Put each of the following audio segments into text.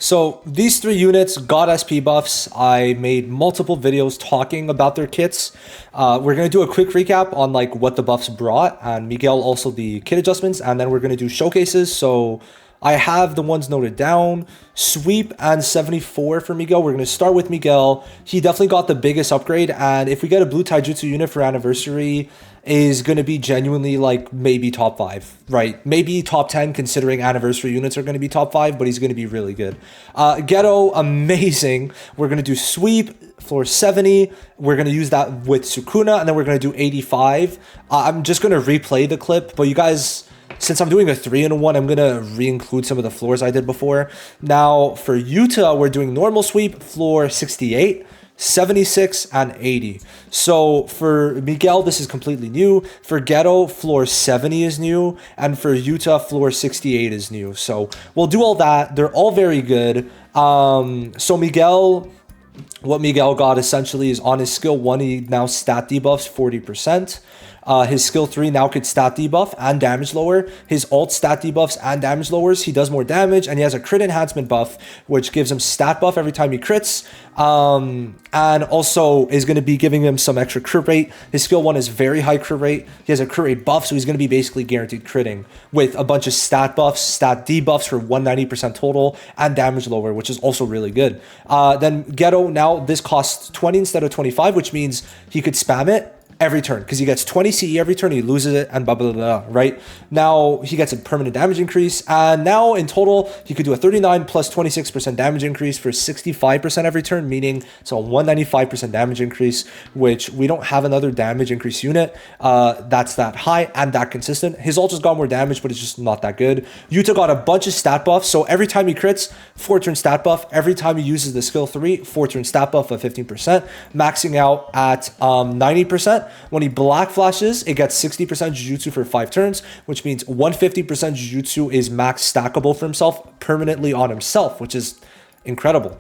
So these three units got SP buffs. I made multiple videos talking about their kits. We're going to do a quick recap on like what the buffs brought, and Miguel also the kit adjustments, and then we're going to do showcases. So I have the ones noted down. Sweep and 74 for Miguel. We're going to start with Miguel. He definitely got the biggest upgrade, and if we get a blue Taijutsu unit for anniversary, is going to be genuinely like maybe top 5, right? Maybe top 10 considering anniversary units are going to be top 5, but he's going to be really good. Geto, amazing. We're going to do Sweep, floor 70. We're going to use that with Sukuna, and then we're going to do 85. I'm just going to replay the clip, but you guys... Since I'm doing a 3-in-1, I'm going to re-include some of the floors I did before. Now, for Yuta, we're doing normal sweep, floor 68, 76, and 80. So, for Miguel, this is completely new. For Geto, floor 70 is new. And for Yuta, floor 68 is new. So, we'll do all that. They're all very good. So, Miguel... What Miguel got essentially is on his skill 1, he now stat debuffs 40%. His skill 3 now could stat debuff and damage lower. His alt stat debuffs and damage lowers. He does more damage, and he has a crit enhancement buff, which gives him stat buff every time he crits. And also is going to be giving him some extra crit rate. His skill 1 is very high crit rate. He has a crit rate buff, so he's going to be basically guaranteed critting with a bunch of stat buffs, stat debuffs for 190% total, and damage lower, which is also really good. Then Geto, now this costs 20 instead of 25, which means he could spam it every turn because he gets 20 CE every turn, he loses it, and blah, blah, blah, blah, right? Now he gets a permanent damage increase, and now in total, he could do a 39 plus 26% damage increase for 65% every turn, meaning it's a 195% damage increase, which we don't have another damage increase unit that's that high and that consistent. His ult just got more damage, but it's just not that good. Yuta got a bunch of stat buffs, so every time he crits, 4-turn stat buff. Every time he uses the skill 3, 4-turn stat buff of 15%, maxing out at 90%. When he black flashes, it gets 60% Jujutsu for 5 turns, which means 150% Jujutsu is max stackable for himself permanently on himself, which is incredible.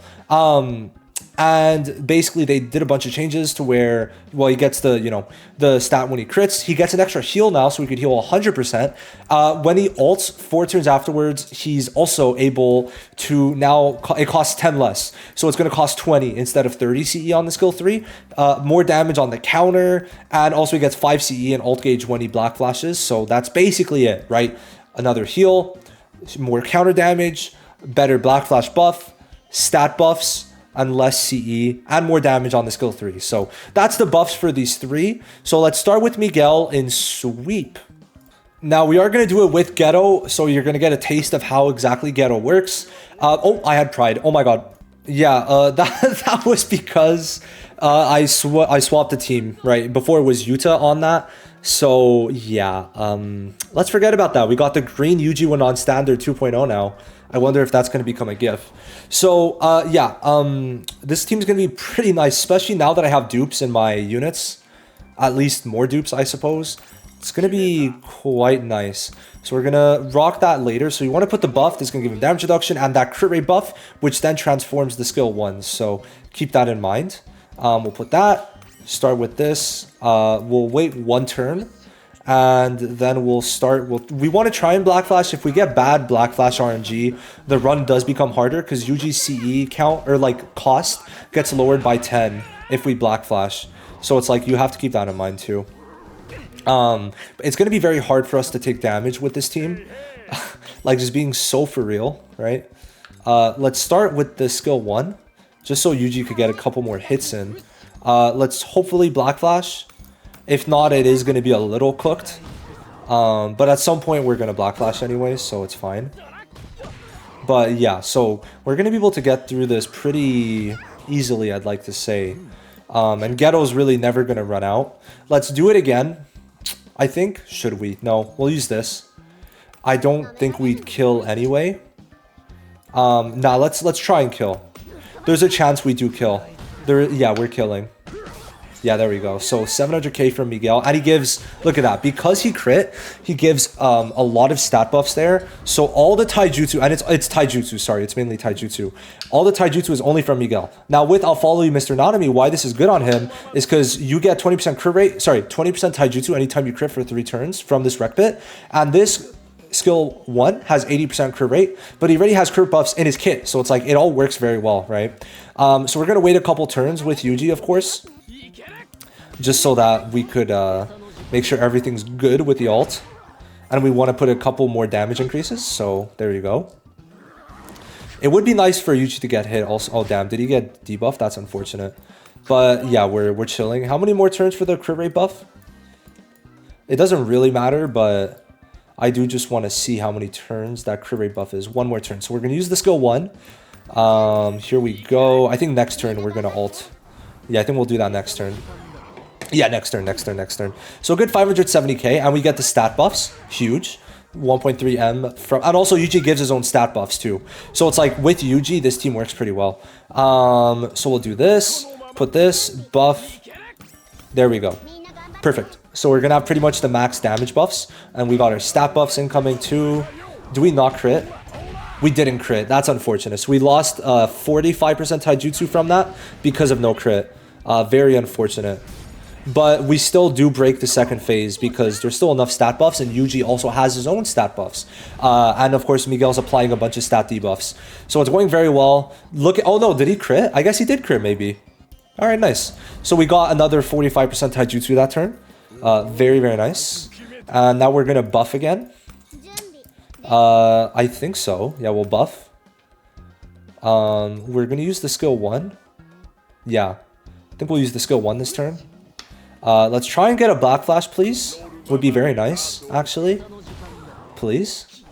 And basically they did a bunch of changes to where, well, he gets the, the stat when he crits. He gets an extra heal now, so he could heal 100%. When he ults 4 turns afterwards, he's also able to now, it costs 10 less. So it's going to cost 20 instead of 30 CE on the skill 3. More damage on the counter, and also he gets 5 CE and ult gauge when he black flashes. So that's basically it, right? Another heal, more counter damage, better black flash buff, stat buffs, and less CE, and more damage on the skill 3. So that's the buffs for these 3. So let's start with Miguel in Sweep. Now we are going to do it with Geto, so you're going to get a taste of how exactly Geto works. Oh, I had pride. Oh my god. Yeah, that was because I swapped the team, right? Before it was Yuta on that. So yeah, let's forget about that. We got the green Yuji on standard 2.0 now. I wonder if that's going to become a GIF. So, yeah, this team's going to be pretty nice, especially now that I have dupes in my units. At least more dupes, I suppose. It's going to be quite nice. So we're going to rock that later. So you want to put the buff that's going to give him damage reduction and that crit rate buff, which then transforms the skill 1. So keep that in mind. We'll put that. Start with this. We'll wait 1 turn. And then we'll start. We want to try and black flash. If we get bad black flash RNG, the run does become harder because UG CE count or like cost gets lowered by 10 if we black flash. So it's like you have to keep that in mind too. It's going to be very hard for us to take damage with this team, like just being so for real, right? Let's start with the skill 1, just so UG could get a couple more hits in. Let's hopefully black flash. If not, it is going to be a little cooked. But at some point, we're going to black flash anyway, so it's fine. But yeah, so we're going to be able to get through this pretty easily, I'd like to say. And Geto's really never going to run out. Let's do it again. I think. Should we? No, we'll use this. I don't think we'd kill anyway. Nah, let's try and kill. There's a chance we do kill. Yeah, we're killing. Yeah, there we go. So 700k from Miguel. And he gives, look at that. Because he crit, he gives a lot of stat buffs there. So all the taijutsu, and it's taijutsu, sorry, it's mainly taijutsu. All the taijutsu is only from Miguel. Now with I'll Follow You, Mr. Nanami, why this is good on him is because you get 20% crit rate, sorry, 20% taijutsu anytime you crit for 3 turns from this rec bit. And this skill 1 has 80% crit rate, but he already has crit buffs in his kit. So it's like, it all works very well, right? So we're going to wait a couple turns with Yuji, of course, just so that we could make sure everything's good with the ult. And we want to put a couple more damage increases. So there you go. It would be nice for Yuji to get hit also. Oh, damn. Did he get debuffed? That's unfortunate. But yeah, we're chilling. How many more turns for the crit rate buff? It doesn't really matter, but I do just want to see how many turns that crit rate buff is. One more turn. So we're going to use the skill 1. Here we go. I think next turn we're going to ult. Yeah, I think we'll do that next turn. Yeah, next turn. So a good 570k, and we get the stat buffs. Huge. 1.3 M from, and also Yuji gives his own stat buffs too. So it's like with Yuji, this team works pretty well. So we'll do this, put this, buff. There we go. Perfect. So we're gonna have pretty much the max damage buffs, and we got our stat buffs incoming too. Do we not crit? We didn't crit. That's unfortunate. So we lost 45% taijutsu from that because of no crit. Very unfortunate. But we still do break the second phase because there's still enough stat buffs, and Yuji also has his own stat buffs. And of course, Miguel's applying a bunch of stat debuffs. So it's going very well. Look at, oh no, did he crit? I guess he did crit maybe. All right, nice. So we got another 45% taijutsu that turn. Very, very nice. And now we're going to buff again. I think so. Yeah, we'll buff. We're going to use the skill 1. Yeah, I think we'll use the skill 1 this turn. Let's try and get a Black Flash, please. Would be very nice, actually. Please.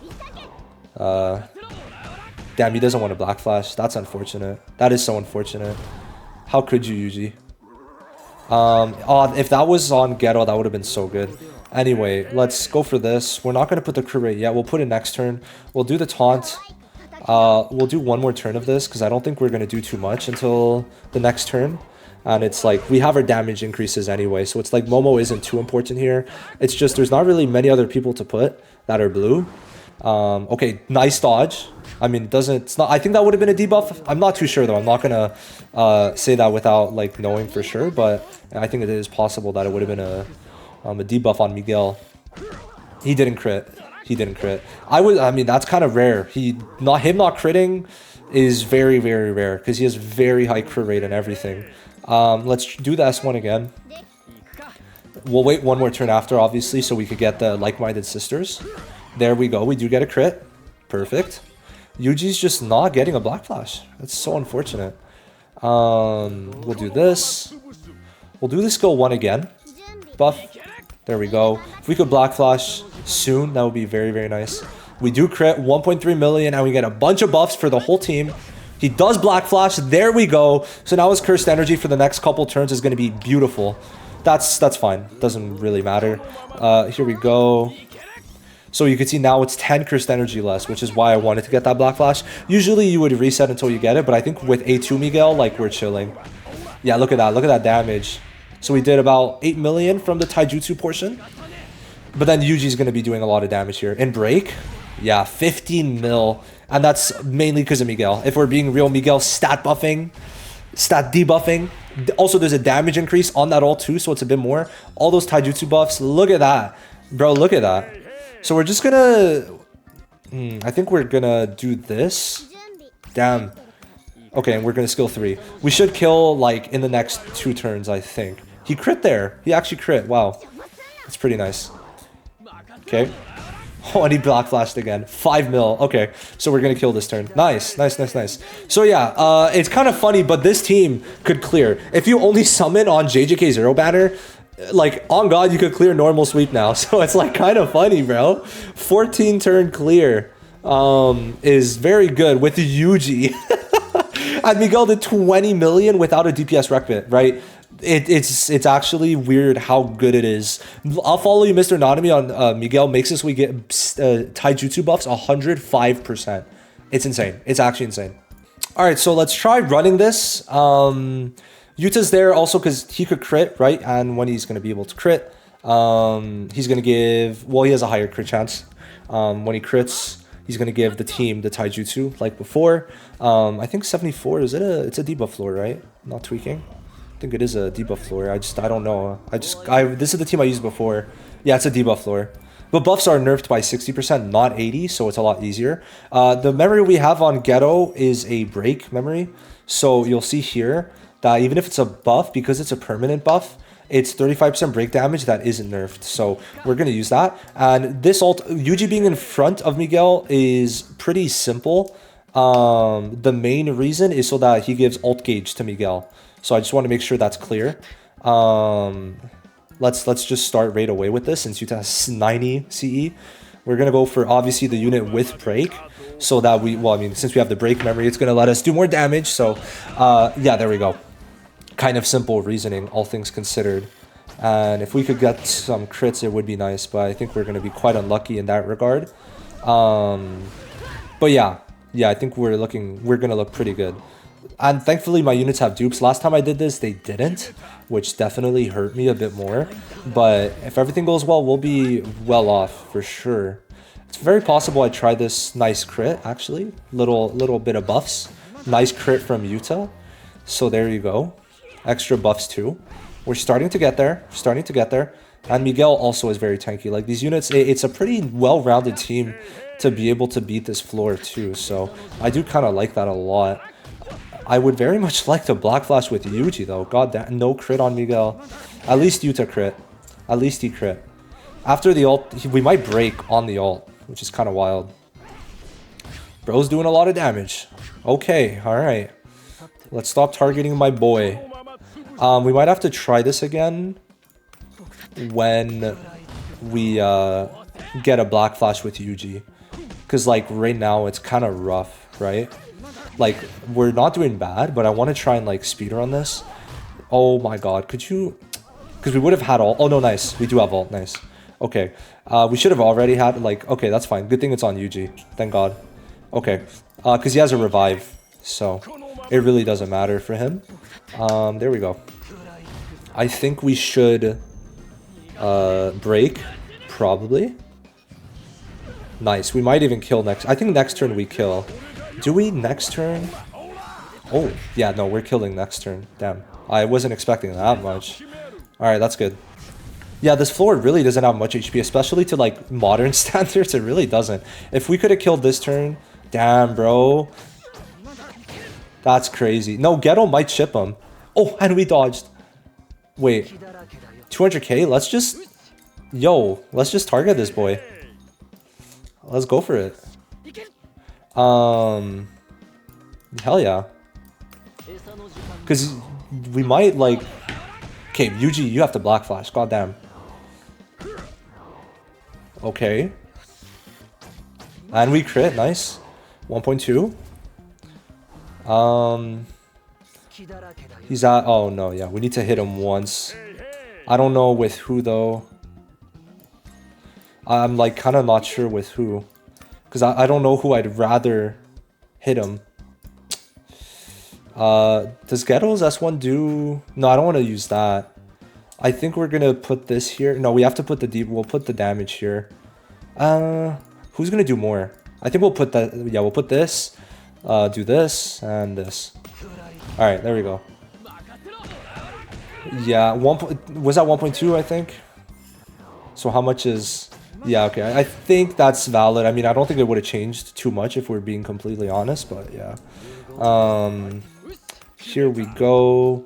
Damn, he doesn't want a Black Flash. That's unfortunate. That is so unfortunate. How could you, Yuji? Oh, if that was on Geto, that would have been so good. Anyway, let's go for this. We're not going to put the crit rate yet. We'll put it next turn. We'll do the taunt. We'll do one more turn of this because I don't think we're going to do too much until the next turn. And it's like, we have our damage increases anyway. So it's like, Momo isn't too important here. It's just, there's not really many other people to put that are blue. Okay, nice dodge. I mean, it's not, I think that would have been a debuff. I'm not too sure though. I'm not going to say that without like knowing for sure. But I think it is possible that it would have been a debuff on Miguel. He didn't crit. I mean, that's kind of rare. Him not critting is very, very rare because he has very high crit rate and everything. Let's do the S1 again. We'll wait one more turn after, obviously, so we could get the like-minded sisters. There we go. We do get a crit. Perfect. Yuji's just not getting a Black Flash. That's so unfortunate. We'll do this. We'll do the skill 1 again. Buff. There we go. If we could Black Flash soon, that would be very, very nice. We do crit 1.3 million, and we get a bunch of buffs for the whole team. He does Black Flash. There we go. So now his cursed energy for the next couple turns is going to be beautiful. That's fine. Doesn't really matter. Here we go. So you can see now it's 10 cursed energy less, which is why I wanted to get that Black Flash. Usually you would reset until you get it, but I think with A2 Miguel, like, we're chilling. Yeah, look at that. Look at that damage. So we did about 8 million from the taijutsu portion. But then Yuji's going to be doing a lot of damage here. In break, yeah, 15 mil. And that's mainly because of Miguel. If we're being real, Miguel stat buffing, stat debuffing. Also, there's a damage increase on that ult too, so it's a bit more. All those taijutsu buffs. Look at that. Bro, look at that. So we're just gonna... I think we're gonna do this. Damn. Okay, and we're gonna skill 3. We should kill, like, in the next 2 turns, I think. He crit there. He actually crit. Wow. That's pretty nice. Okay. Oh, and he Black Flashed again. 5 mil. Okay, so we're gonna kill this turn. Nice. So yeah, it's kind of funny, but this team could clear. If you only summon on Jjk0 banner, like, on God, you could clear normal sweep now. So it's like kind of funny, bro. 14 turn clear is very good with Yuji. And Miguel did 20 million without a DPS rec bit, right? It's actually weird how good it is. I'll follow you, Mr. Nanami, on Miguel makes this we get taijutsu buffs 105%. It's insane. It's actually insane. All right, so let's try running this. Yuta's there also because he could crit, right? And when he's going to be able to crit, he's going to give... Well, he has a higher crit chance. When he crits, he's going to give the team the taijutsu like before. I think 74, is it it's a debuff floor, right? I'm not tweaking. I think it is a debuff floor. I don't know. This is the team I used before. Yeah, it's a debuff floor. But buffs are nerfed by 60%, not 80, so it's a lot easier. The memory we have on Geto is a break memory. So you'll see here that even if it's a buff, because it's a permanent buff, it's 35% break damage that isn't nerfed. So we're going to use that. And this ult, Yuji being in front of Miguel is pretty simple. The main reason is so that he gives ult gauge to Miguel. So I just want to make sure that's clear. Let's just start right away with this since Yuta has 90 CE. We're going to go for obviously the unit with break so that since we have the break memory, it's going to let us do more damage. So yeah, there we go. Kind of simple reasoning, all things considered. And if we could get some crits, it would be nice, but I think we're going to be quite unlucky in that regard. But yeah, I think we're going to look pretty good. And thankfully my units have dupes. Last time I did this, they didn't, which definitely hurt me a bit more. But if everything goes well, we'll be well off for sure. It's very possible I try this nice crit, actually. Little bit of buffs. Nice crit from Yuta. So there you go. Extra buffs too. We're starting to get there. And Miguel also is very tanky. Like these units, it's a pretty well-rounded team to be able to beat this floor too. So I do kind of like that a lot. I would very much like to Black Flash with Yuji though. God damn, no crit on Miguel. At least Yuta crit. At least he crit. After the ult, we might break on the ult, which is kind of wild. Bro's doing a lot of damage. Okay, alright. Let's stop targeting my boy. We might have to try this again when we get a Black Flash with Yuji. Because like right now it's kind of rough, right? Like we're not doing bad, but I want to try and like speedrun this. Oh my god, could you? Because we would have had ult. Oh no, nice. We do have ult, nice. Okay, we should have already had like, okay, that's fine. Good thing it's on Yuji, thank god. Okay, because he has a revive, so it really doesn't matter for him. There we go. I think we should break, probably. Nice, we might even kill next. I think next turn we kill. Do we next turn? Oh, yeah, no, we're killing next turn. Damn, I wasn't expecting that much. Alright, that's good. Yeah, this floor really doesn't have much HP, especially to like modern standards. It really doesn't. If we could have killed this turn, damn, bro. That's crazy. No, Geto might chip him. Oh, and we dodged. Wait, 200k? Let's just target this boy. Let's go for it. Hell yeah. Because we might like... Okay, Yuji, you have to Black Flash. God damn. Okay. And we crit. Nice. 1.2. He's at... Oh, no. Yeah, we need to hit him once. I don't know with who, though. I'm, like, kind of not sure with who. Because I don't know who I'd rather hit him. Does Geto's S1 do... No, I don't want to use that. I think we're going to put this here. No, we have to put the deep... We'll put the damage here. Who's going to do more? I think we'll put that... Yeah, we'll put this. Do this and this. Alright, there we go. Yeah, was that 1.2, I think? So how much is... Yeah, okay. I think that's valid. I mean, I don't think it would have changed too much if we're being completely honest, but yeah. Here we go.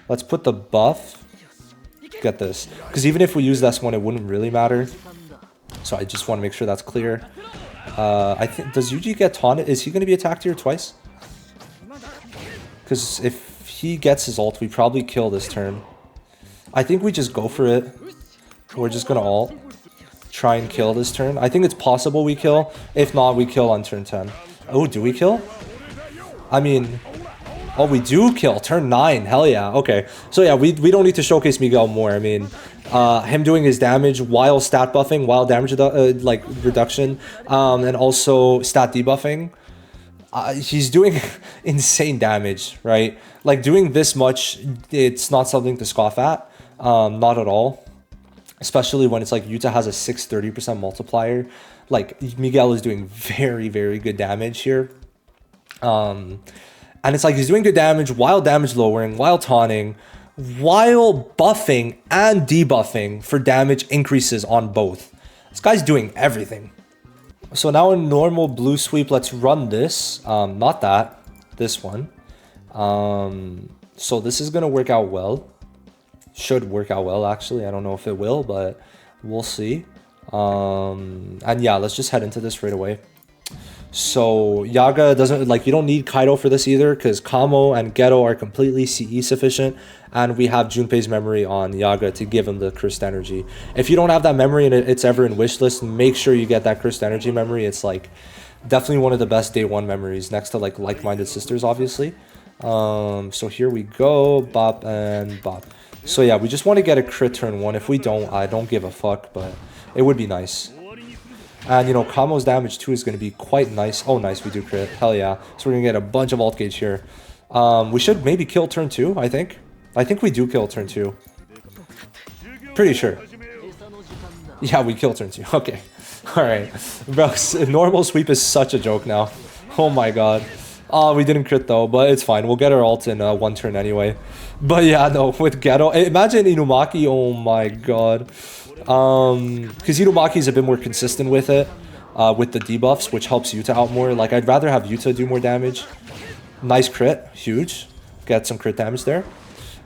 Let's put the buff. Get this. Because even if we use this one, it wouldn't really matter. So I just want to make sure that's clear. I think... Does Yuji get taunted? Is he going to be attacked here twice? Because if he gets his ult, we probably kill this turn. I think we just go for it. We're just going to ult. Try and kill this turn. I think it's possible we kill. If not, we kill on turn 10. Oh, do we kill? I mean... Oh, we do kill. Turn 9. Hell yeah. Okay. So yeah, we don't need to showcase Miguel more. I mean, him doing his damage while stat buffing, while damage like reduction, and also stat debuffing. He's doing insane damage, right? Like doing this much, it's not something to scoff at. Not at all. Especially when it's like Yuta has a 630% multiplier. Like Miguel is doing very, very good damage here. And it's like he's doing good damage while damage lowering, while taunting, while buffing and debuffing for damage increases on both. This guy's doing everything. So now in normal blue sweep, let's run this. Not that. This one. So this is going to work out well. Should work out well, actually. I don't know if it will, but we'll see. And yeah, let's just head into this right away. So Yaga doesn't, like, you don't need Kaido for this either, because Kamo and Geto are completely CE sufficient, and we have Junpei's memory on Yaga to give him the cursed energy. If you don't have that memory and it's ever in wishlist, make sure you get that cursed energy memory. It's like definitely one of the best day one memories, next to like like-minded sisters, obviously. So here we go, bop and bop. So yeah, we just want to get a crit turn 1. If we don't, I don't give a fuck, but it would be nice. And, you know, Kamo's damage, too, is going to be quite nice. Oh, nice, we do crit. Hell yeah. So we're going to get a bunch of alt gauge here. We should maybe kill turn 2, I think. I think we do kill turn 2. Pretty sure. Yeah, we kill turn 2. Okay. Alright. Bro, normal sweep is such a joke now. Oh my god. We didn't crit, though, but it's fine. We'll get our ult in 1 turn anyway. But yeah, no, with Geto. Imagine Inumaki. Oh my god. Because Inumaki is a bit more consistent with it, with the debuffs, which helps Yuta out more. Like, I'd rather have Yuta do more damage. Nice crit, huge. Get some crit damage there.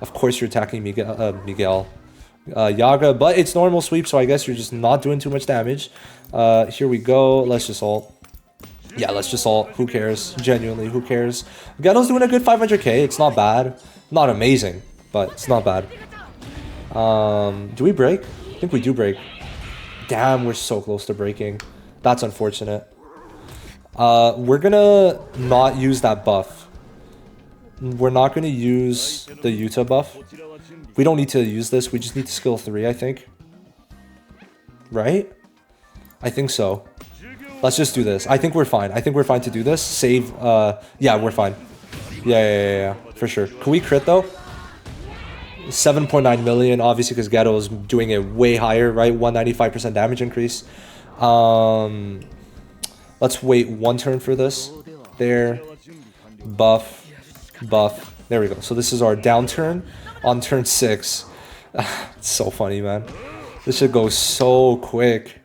Of course, you're attacking Miguel Yaga, but it's normal sweep, so I guess you're just not doing too much damage. Here we go. Let's just ult. Yeah, let's just ult. Who cares? Genuinely, who cares? Geto's doing a good 500k. It's not bad. Not amazing, but it's not bad. Do we break? I think we do break. Damn, we're so close to breaking. That's unfortunate. We're gonna not use that buff. We're not gonna use the Yuta buff. We don't need to use this. We just need to skill 3, I think. Right? I think so. Let's just do this. I think we're fine. I think we're fine to do this. Save. Yeah, we're fine. Yeah. For sure. Can we crit, though? 7.9 million, obviously, because Geto is doing it way higher, right? 195% damage increase. Let's wait 1 turn for this. There. Buff. There we go. So this is our down turn on turn 6. It's so funny, man. This should go so quick.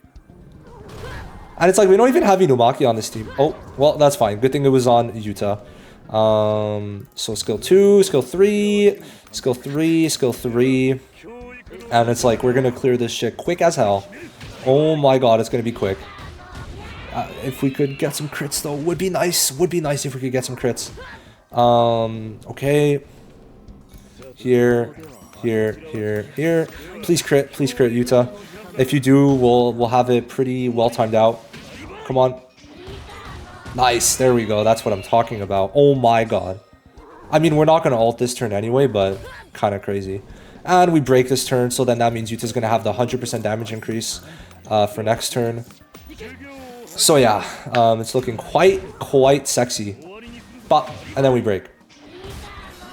And it's like, we don't even have Inumaki on this team. Oh, well, that's fine. Good thing it was on Yuta. So skill 2, skill 3, skill 3, skill 3. And it's like, we're going to clear this shit quick as hell. Oh my god, it's going to be quick. If we could get some crits, though, would be nice. Would be nice if we could get some crits. Okay. Here. Please crit, Yuta. If you do, we'll have it pretty well timed out. Come on. Nice, there we go. That's what I'm talking about. Oh my god. I mean, we're not going to ult this turn anyway, but kind of crazy. And we break this turn, so then that means Yuta's going to have the 100% damage increase for next turn. So yeah, it's looking quite sexy. But, and then we break.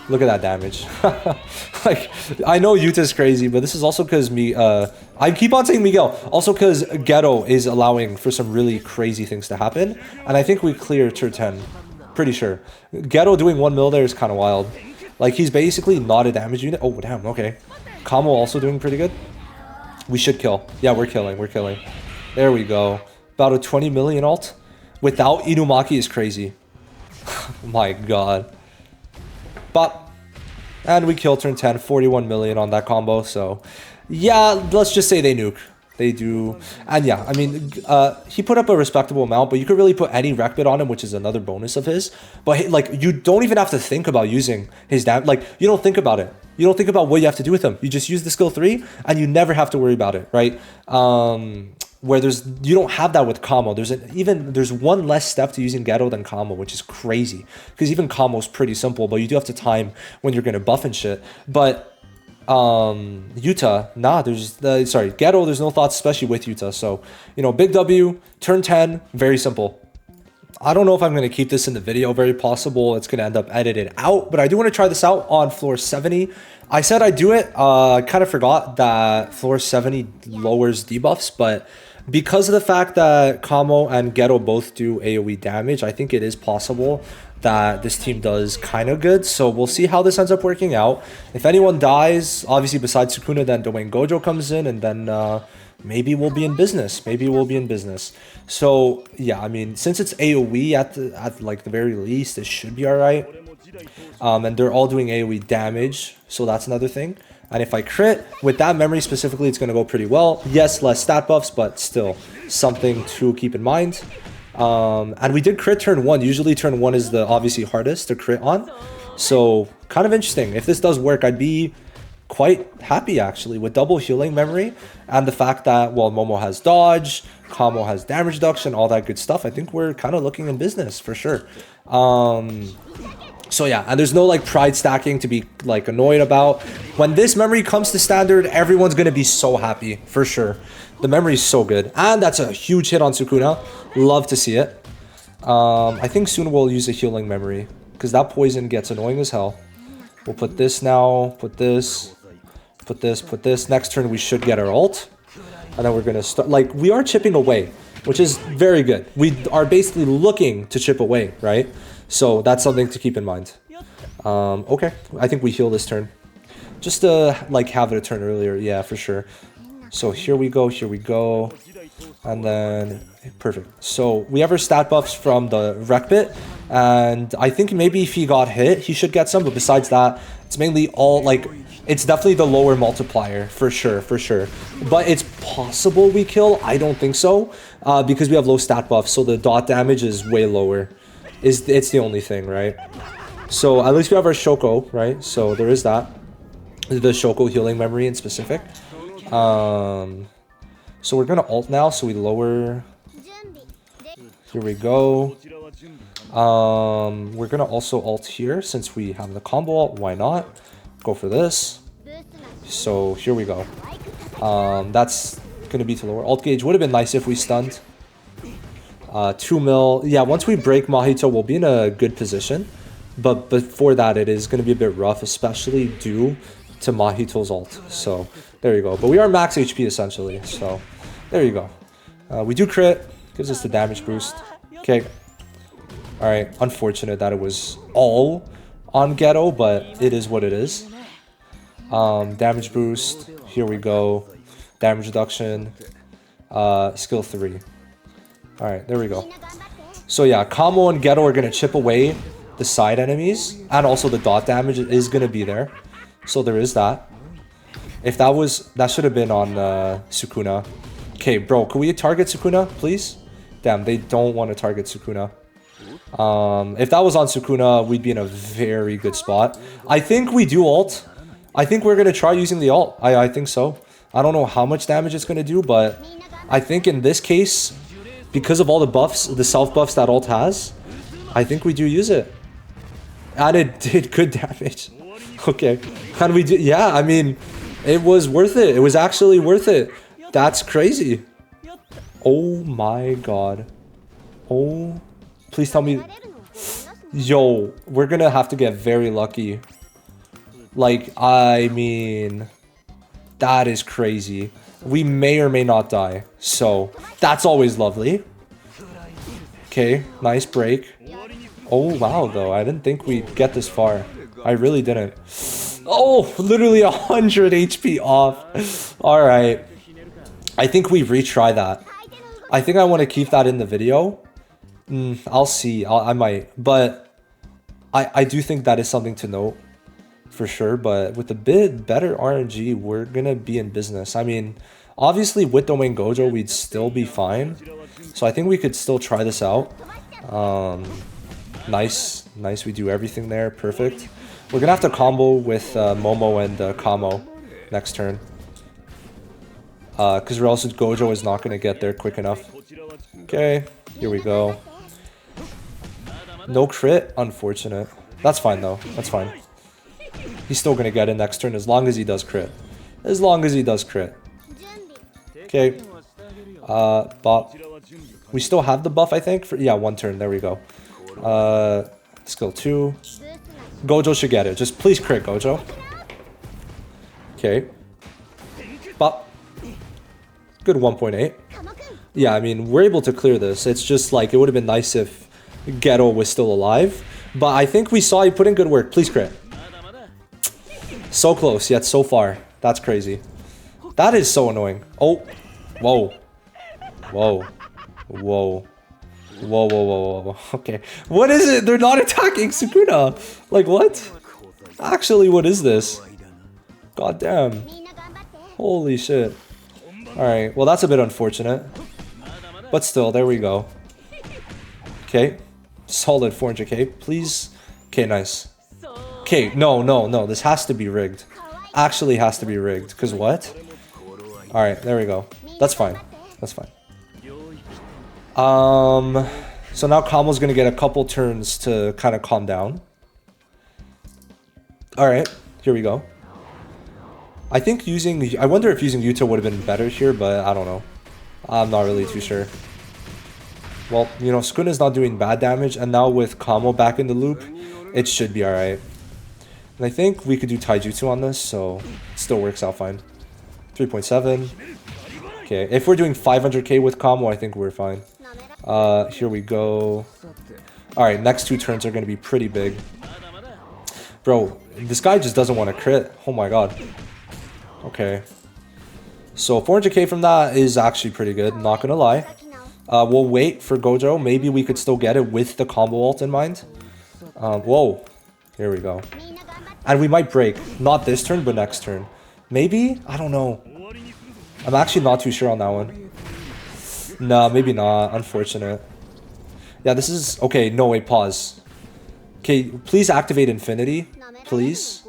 Look at that damage. Like, I know Yuta's crazy, but this is also because I keep on saying Miguel. Also because Geto is allowing for some really crazy things to happen. And I think we clear tier 10. Pretty sure. Geto doing 1 mil there is kind of wild. Like, he's basically not a damage unit. Oh, damn, okay. Kamo also doing pretty good. We should kill. Yeah, we're killing. There we go. About a 20 million ult. Without Inumaki is crazy. Oh my god. But, and we kill turn 10, 41 million on that combo, so yeah, let's just say they nuke. They do. And yeah, I mean, he put up a respectable amount, but you could really put any rec bit on him, which is another bonus of his. But like, you don't even have to think about using his damage. Like, you don't think about it. You don't think about what you have to do with him. You just use the skill 3 and you never have to worry about it, right? Where you don't have that with Kamo. There's one less step to using Geto than Kamo, which is crazy. Because even Kamo's pretty simple, but you do have to time when you're gonna buff and shit. But Yuta, nah, Geto, there's no thoughts, especially with Yuta. So, you know, big W, turn 10, very simple. I don't know if I'm going to keep this in the video, very possible it's going to end up edited out, but I do want to try this out on floor 70. I said I'd do it, kind of forgot that floor 70 lowers debuffs, but because of the fact that Kamo and Geto both do AoE damage, I think it is possible that this team does kind of good. So we'll see how this ends up working out. If anyone dies, obviously besides Sukuna, then Dwayne Gojo comes in, and then maybe we'll be in business. Maybe we'll be in business. So yeah, I mean, since it's AoE at like the very least, it should be all right. And they're all doing AoE damage, so that's another thing. And if I crit with that memory specifically, it's going to go pretty well. Yes, less stat buffs, but still something to keep in mind. And we did crit turn 1. Usually turn 1 is the obviously hardest to crit on. So kind of interesting. If this does work, I'd be quite happy actually with double healing memory and the fact that, well, Momo has dodge, Kamo has damage reduction, all that good stuff. I think we're kind of looking in business for sure. So yeah, and there's no like pride stacking to be like annoyed about. When this memory comes to standard, everyone's gonna be so happy for sure. The memory is so good, and that's a huge hit on Sukuna. Love to see it. I think soon we'll use a healing memory because that poison gets annoying as hell. We'll put this now, put this, put this, put this. Next turn we should get our ult, and then we're gonna start. Like, we are chipping away, which is very good. We are basically looking to chip away, right? So that's something to keep in mind. Okay, I think we heal this turn. Just to like have it a turn earlier, yeah, for sure. So here we go, and then perfect. So we have our stat buffs from the wreck bit, and I think maybe if he got hit, he should get some. But besides that, it's mainly all like, it's definitely the lower multiplier for sure, for sure. But it's possible we kill. I don't think so, because we have low stat buffs, so the dot damage is way lower. It's the only thing, right? So at least we have our Shoko, right? So there is that. The Shoko healing memory in specific. So we're gonna ult now, so we lower. Here we go. We're gonna also ult here since we have the combo ult. Why not? Go for this. So here we go. That's gonna be to lower. Ult gauge would have been nice if we stunned. 2 mil. Yeah, once we break Mahito, we'll be in a good position. But before that, it is going to be a bit rough, especially due to Mahito's ult. So there you go. But we are max HP essentially. So there you go. We do crit. Gives us the damage boost. Okay. Alright. Unfortunate that it was all on Geto, but it is what it is. Damage boost. Here we go. Damage reduction. Skill 3. Alright, there we go. So yeah, Kamo and Geto are going to chip away the side enemies. And also the dot damage is going to be there. So there is that. If that was... That should have been on Sukuna. Okay, bro, can we target Sukuna, please? Damn, they don't want to target Sukuna. If that was on Sukuna, we'd be in a very good spot. I think we do ult. I think we're going to try using the ult. I think so. I don't know how much damage it's going to do, but I think in this case... Because of all the buffs, the self buffs that ult has, I think we do use it. And it did good damage. Okay. And we do, yeah, I mean, it was worth it. It was actually worth it. That's crazy. Oh my god. Oh, please tell me. Yo, we're gonna have to get very lucky. Like, I mean, that is crazy. We may or may not die. So, that's always lovely. Okay, nice break. Oh, wow, though. I didn't think we'd get this far. I really didn't. Oh, literally 100 HP off. Alright. I think we retry that. I think I want to keep that in the video. I'll see. I might. But I do think that is something to note. For sure, but with a bit better RNG, we're gonna be in business. I mean, obviously with Dwayne Gojo, we'd still be fine. So I think we could still try this out. Nice. We do everything there. Perfect. We're gonna have to combo with Momo and Kamo next turn. Because or else Gojo is not gonna get there quick enough. Okay, here we go. No crit, unfortunate. That's fine though. That's fine. He's still going to get it next turn as long as he does crit. As long as he does crit. Okay. Bop. We still have the buff, I think. For, yeah, 1 turn. There we go. Skill 2. Gojo should get it. Just please crit, Gojo. Okay. Bop. Good 1.8. Yeah, I mean, we're able to clear this. It's just like, it would have been nice if Geto was still alive. But I think we saw you put in good work. Please crit. So close, yet so far. That's crazy. That is so annoying. Oh. Whoa. Whoa. Whoa. Whoa, whoa, whoa, whoa. Okay. What is it? They're not attacking Sukuna. Like, what? Actually, what is this? God damn. Holy shit. Alright, well, that's a bit unfortunate. But still, there we go. Okay. Solid 400k. Please. Okay, nice. Okay, no. This has to be rigged. Actually has to be rigged. Because what? Alright, there we go. That's fine. That's fine. So now Kamo's gonna get a couple turns to kind of calm down. Alright, here we go. I think I wonder if using Yuta would have been better here, but I don't know. I'm not really too sure. Well, you know, Sukuna's not doing bad damage, and now with Kamo back in the loop, it should be alright. And I think we could do Taijutsu on this, so it still works out fine. 3.7. Okay, if we're doing 500k with Kamo, I think we're fine. Here we go. Alright, next 2 turns are going to be pretty big. Bro, this guy just doesn't want to crit. Oh my god. Okay. So 400k from that is actually pretty good, not gonna lie. We'll wait for Gojo. Maybe we could still get it with the combo ult in mind. Whoa. Here we go. And we might break. Not this turn, but next turn. Maybe? I don't know. I'm actually not too sure on that one. Nah, maybe not. Unfortunate. Yeah, this is... Okay, no, wait, pause. Okay, please activate Infinity. Please.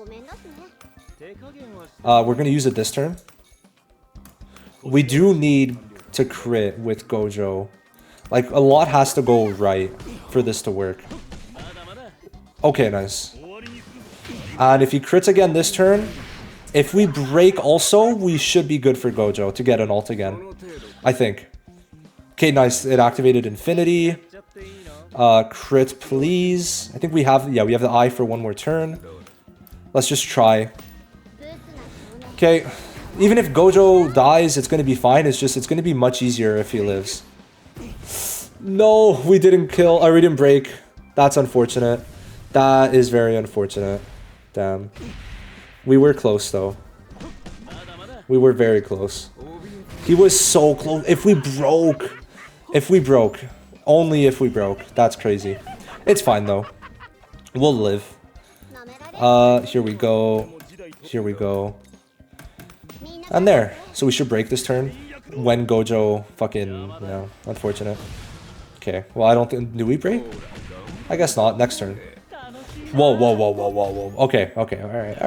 We're gonna use it this turn. We do need to crit with Gojo. Like, a lot has to go right for this to work. Okay, nice. And if he crits again this turn, if we break also, we should be good for Gojo to get an ult again. I think. Okay, nice. It activated Infinity. Crit, please. I think we have... Yeah, we have the eye for one more turn. Let's just try. Okay. Even if Gojo dies, it's going to be fine. It's just, it's going to be much easier if he lives. No, we didn't kill. We didn't break. That's unfortunate. That is very unfortunate. Damn. We were close, though. We were very close. He was so close. If we broke. Only if we broke. That's crazy. It's fine, though. We'll live. Here we go. Here we go. And there. So we should break this turn. When Gojo fucking... You know, unfortunate. Okay. Well, I don't think... Do we break? I guess not. Next turn. Whoa, whoa, whoa, whoa, whoa, whoa. Okay, okay. Alright.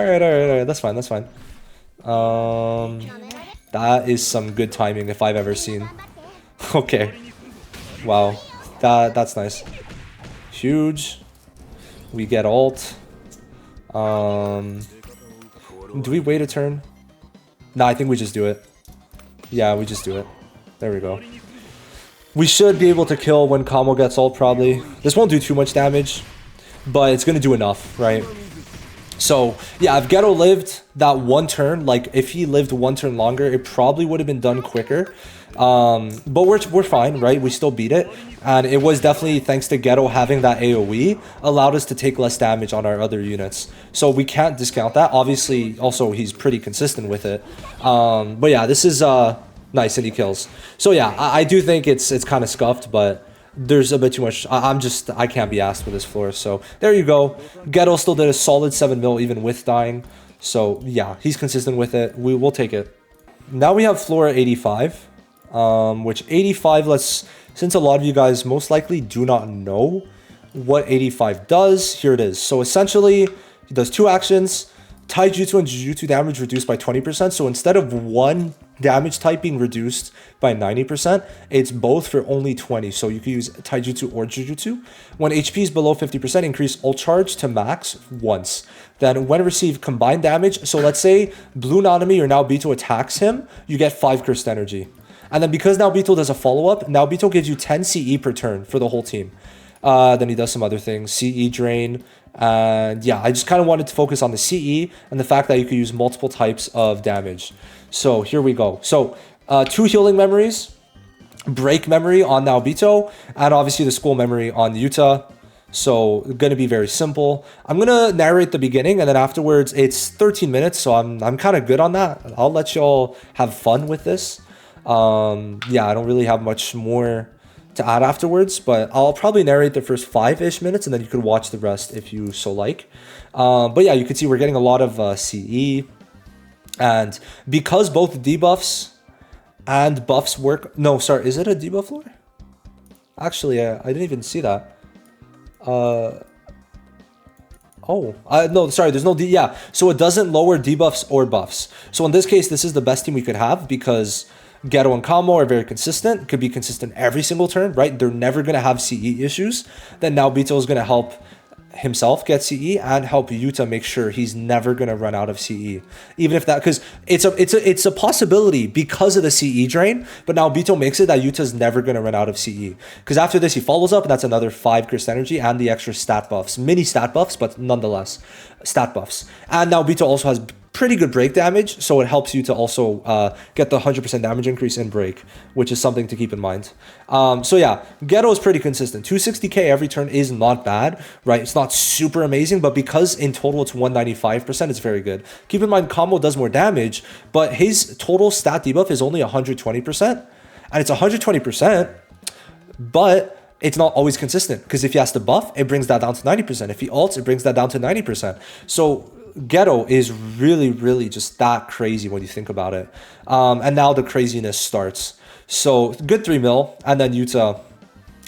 That's fine, that's fine. That is some good timing if I've ever seen. Okay. Wow. That's nice. Huge. We get ult. Do we wait a turn? No, I think we just do it. Yeah, we just do it. There we go. We should be able to kill when Kamo gets ult, probably. This won't do too much damage, but it's going to do enough, right? So, yeah, if Geto lived that one turn, like, if he lived one turn longer, it probably would have been done quicker. But we're fine, right? We still beat it. And it was definitely thanks to Geto having that AoE, allowed us to take less damage on our other units. So we can't discount that. Obviously, also, he's pretty consistent with it. But yeah, this is nice, and he kills. So yeah, I do think it's kind of scuffed, but... There's a bit too much. I can't be asked with this floor. So there you go. Geto still did a solid 7 mil even with dying. So yeah, he's consistent with it. We will take it. Now we have floor 85. Which 85, since a lot of you guys most likely do not know what 85 does, here it is. So essentially, he does 2 actions. Taijutsu and Jujutsu damage reduced by 20%. So instead of one damage type being reduced by 90%, it's both for only 20. So you can use Taijutsu or Jujutsu. When HP is below 50%, increase ult charge to max once. Then when receive combined damage, so let's say Blue Nanami or Naobito attacks him, you get 5 cursed energy. And then because Naobito does a follow-up, Naobito gives you 10 CE per turn for the whole team. Then he does some other things, CE drain. And yeah, I just kind of wanted to focus on the CE and the fact that you could use multiple types of damage. So here we go. So 2 healing memories, break memory on Naobito, and obviously the school memory on Yuta. So going to be very simple. I'm going to narrate the beginning, and then afterwards it's 13 minutes. So I'm kind of good on that. I'll let y'all have fun with this. Yeah, I don't really have much more to add afterwards, but I'll probably narrate the first 5-ish minutes, and then you could watch the rest if you so like. But yeah, you can see we're getting a lot of CE, and because both debuffs and buffs work. No, sorry, is it a debuff lore? Actually, I didn't even see that. No, sorry, there's no yeah, so it doesn't lower debuffs or buffs. So in this case, this is the best team we could have because Geto and Kamo are very consistent, could be consistent every single turn, right? They're never going to have CE issues. Then now Beto is going to help himself get CE and help Yuta make sure he's never going to run out of CE. Even if that, because it's a possibility because of the CE drain, but now Beto makes it that Yuta's never going to run out of CE. Because after this, he follows up, and that's another 5 Crystal Energy and the extra stat buffs. Mini stat buffs, but nonetheless, stat buffs. And now Beto also has pretty good break damage, so it helps you to also get the 100% damage increase in break, which is something to keep in mind. So yeah, Geto is pretty consistent. 260k every turn is not bad, right? It's not super amazing, but because in total it's 195%, it's very good. Keep in mind, Combo does more damage, but his total stat debuff is only 120%, and it's 120%, but it's not always consistent, because if he has to buff, it brings that down to 90%. If he ults, it brings that down to 90%. So Geto is really, really just that crazy when you think about it. And now the craziness starts. So good 3 mil, and then Yuta.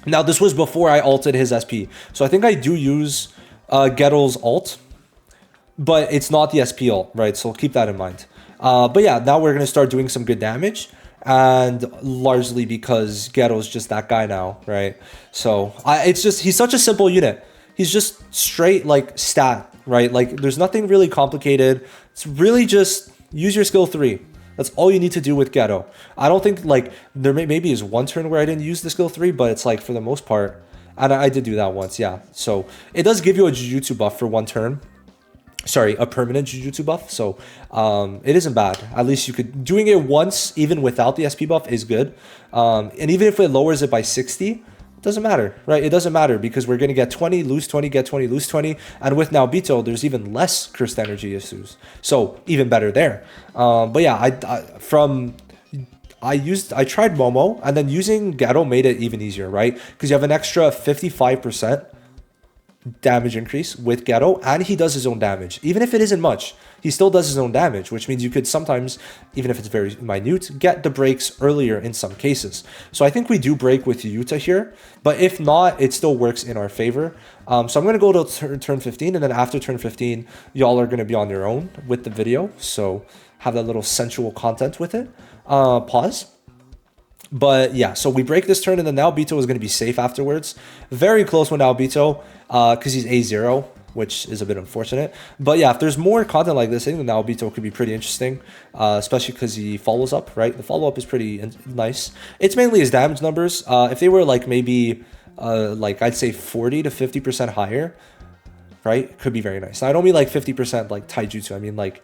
Now this was before I ulted his SP. So I think I do use Geto's ult, but it's not the SP ult, right? So keep that in mind. But yeah, now we're going to start doing some good damage. And largely because Geto's just that guy now, right? So it's just, he's such a simple unit. He's just straight like stat, right? Like there's nothing really complicated. It's really just use your skill 3. That's all you need to do with Geto. I don't think like there maybe is one turn where I didn't use the skill 3, but it's like for the most part, and I did do that once, yeah. So it does give you a Jujutsu buff for 1 turn. Sorry, a permanent Jujutsu buff. So it isn't bad. At least you could, doing it once, even without the SP buff is good. And even if it lowers it by 60, it doesn't matter, right? It doesn't matter because we're going to get 20, lose 20, get 20, lose 20. And with now Beto, there's even less cursed energy issues. So even better there. But yeah, I tried Momo, and then using Geto made it even easier, right? Because you have an extra 55% damage increase with Geto, and he does his own damage. Even if it isn't much, he still does his own damage, which means you could sometimes, even if it's very minute, get the breaks earlier in some cases. So I think we do break with Yuta here, but if not, it still works in our favor. So I'm going to go to turn 15, and then after turn 15, y'all are going to be on your own with the video. So have that little sensual content with it. Pause. But yeah, so we break this turn, and then now Beto is going to be safe afterwards. Very close with now Beto, because he's A0, which is a bit unfortunate. But yeah, if there's more content like this, I think now Beto could be pretty interesting, especially because he follows up, right? The follow-up is pretty nice. It's mainly his damage numbers. If they were like maybe, like I'd say 40 to 50% higher, right? Could be very nice. Now, I don't mean like 50% like taijutsu. I mean like,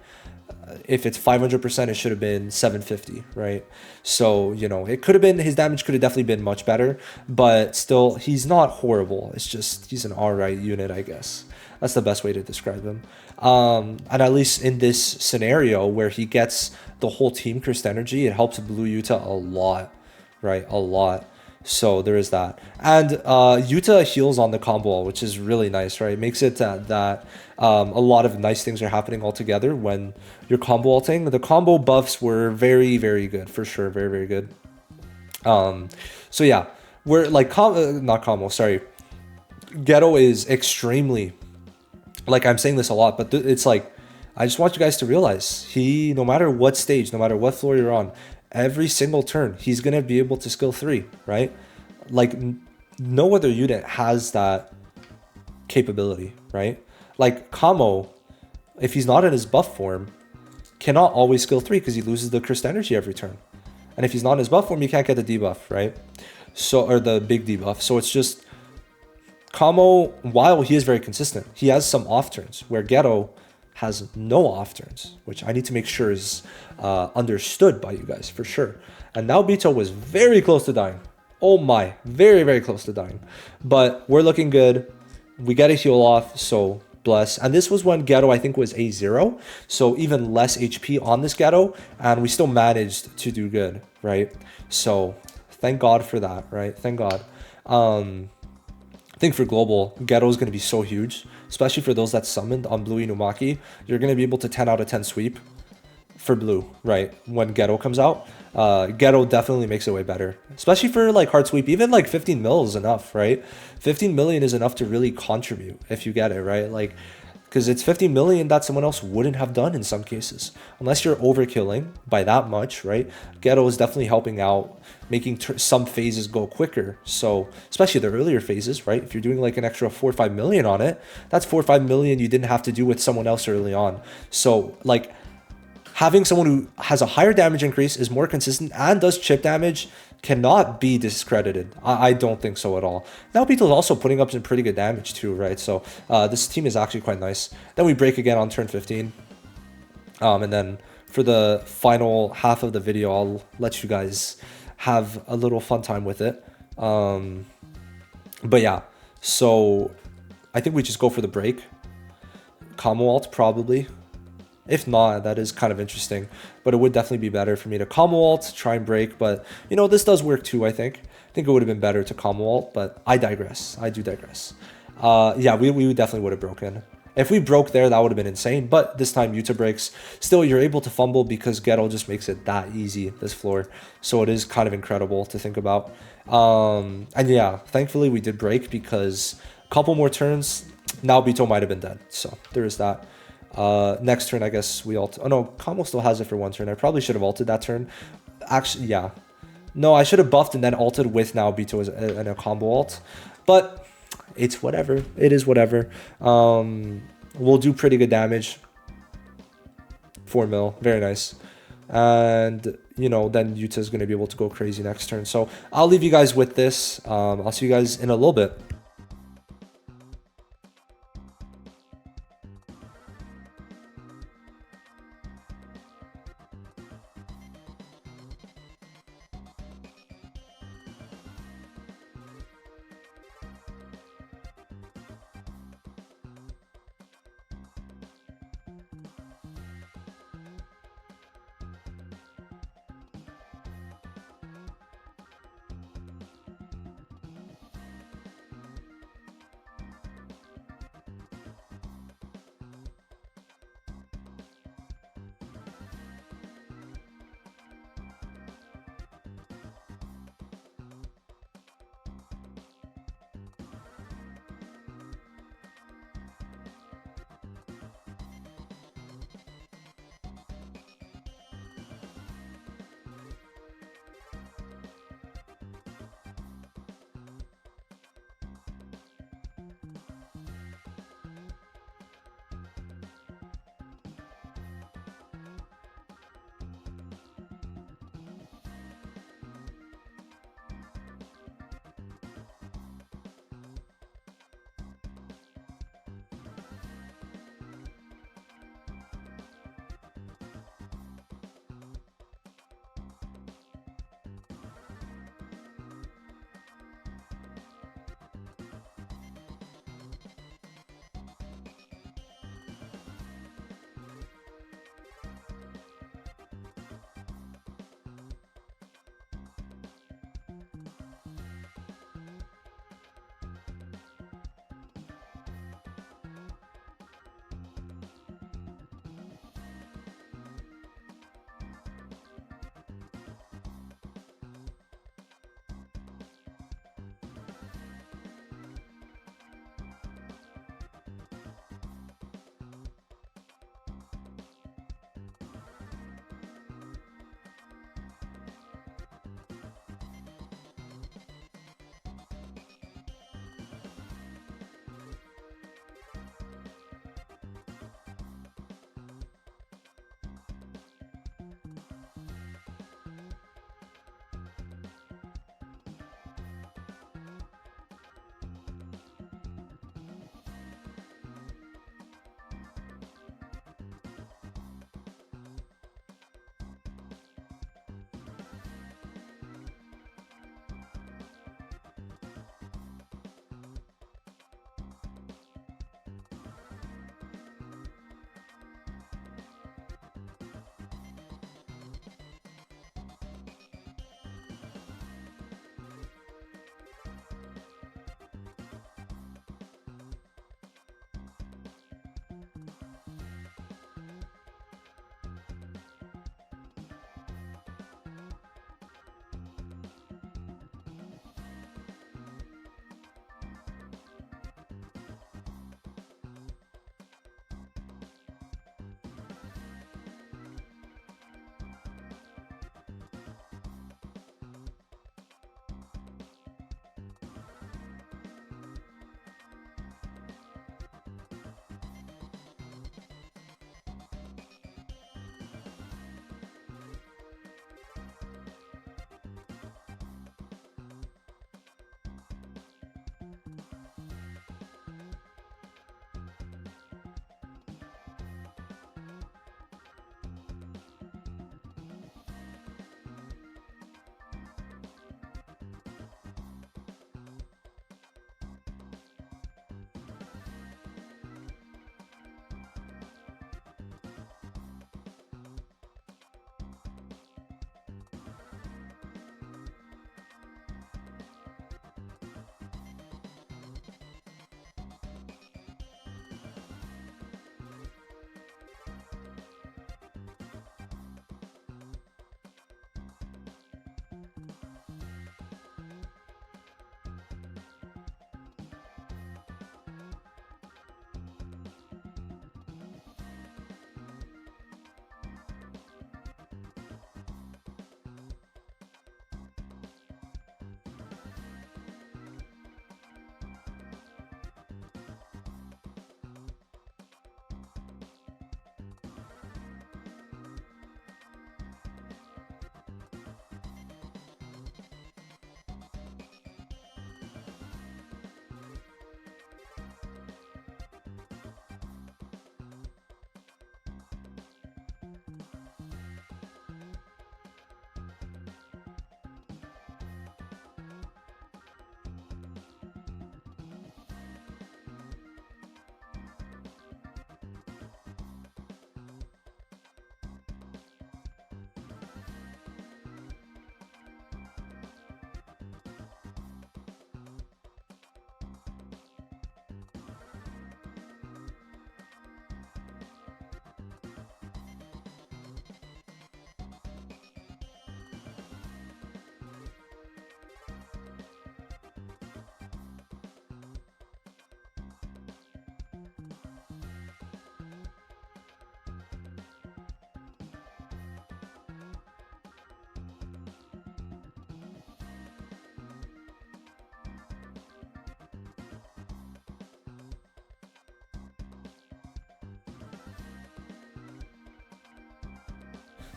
if it's 500%, it should have been 750, right? So, you know, it could have been, his damage could have definitely been much better, but still, he's not horrible. It's just, he's an alright unit, I guess. That's the best way to describe him. And at least in this scenario where he gets the whole team cursed energy, it helps Blue Yuta a lot, right? A lot. So there is that. And Yuta heals on the combo, which is really nice, right? It makes it that a lot of nice things are happening all together when you're combo ulting. The combo buffs were very, very good, for sure. Very, very good. So yeah, we're like, not combo, sorry. Geto is extremely, like I'm saying this a lot, but it's like, I just want you guys to realize he, no matter what stage, no matter what floor you're on, every single turn, he's going to be able to skill 3, right? Like, no other unit has that capability, right? Like, Kamo, if he's not in his buff form, cannot always skill 3 because he loses the cursed energy every turn. And if he's not in his buff form, he can't get the debuff, right? So, or the big debuff. So it's just, Kamo, while he is very consistent, he has some off turns where Geto has no off turns, which I need to make sure is understood by you guys for sure. And now Beto was very close to dying. Oh my, very, very close to dying. But we're looking good. We get a heal off, so bless. And this was when Geto, I think, was A0, so even less HP on this Geto, and we still managed to do good, right? So thank God for that, right? Thank God. I think for global, Geto is going to be so huge, especially for those that summoned on Blue Inumaki. You're going to be able to 10 out of 10 sweep for blue, right? When Geto comes out, Geto definitely makes it way better, especially for like hard sweep. Even like 15 mil is enough, right? 15 million is enough to really contribute if you get it, right? Like, because it's 50 million that someone else wouldn't have done in some cases, unless you're overkilling by that much, right? Geto is definitely helping out, making some phases go quicker. So especially the earlier phases, right? If you're doing like an extra 4 or 5 million on it, that's 4 or 5 million you didn't have to do with someone else early on. So like, having someone who has a higher damage increase, is more consistent, and does chip damage cannot be discredited. I don't think so at all. Now Beetle is also putting up some pretty good damage too, right? So this team is actually quite nice. Then we break again on turn 15. And then for the final half of the video, I'll let you guys have a little fun time with it. But yeah, so I think we just go for the break. Combo ult probably. If not, that is kind of interesting, but it would definitely be better for me to combo ult, try and break, but you know, this does work too, I think. I think it would have been better to combo ult, but I digress. I do digress. Yeah, we definitely would have broken. If we broke there, that would have been insane, but this time Yuta breaks. Still, you're able to fumble because Geto just makes it that easy, this floor. So it is kind of incredible to think about. And yeah, thankfully we did break because a couple more turns, now Bito might have been dead. So there is that. Next turn, I guess we ult. Oh no, combo still has it for one turn. I probably should have ulted that turn. Actually, yeah. No, I should have buffed and then ulted with now Bito and a combo ult. But it's whatever. It is whatever. We'll do pretty good damage. 4 mil. Very nice. And, you know, then Yuta's going to be able to go crazy next turn. So I'll leave you guys with this. I'll see you guys in a little bit.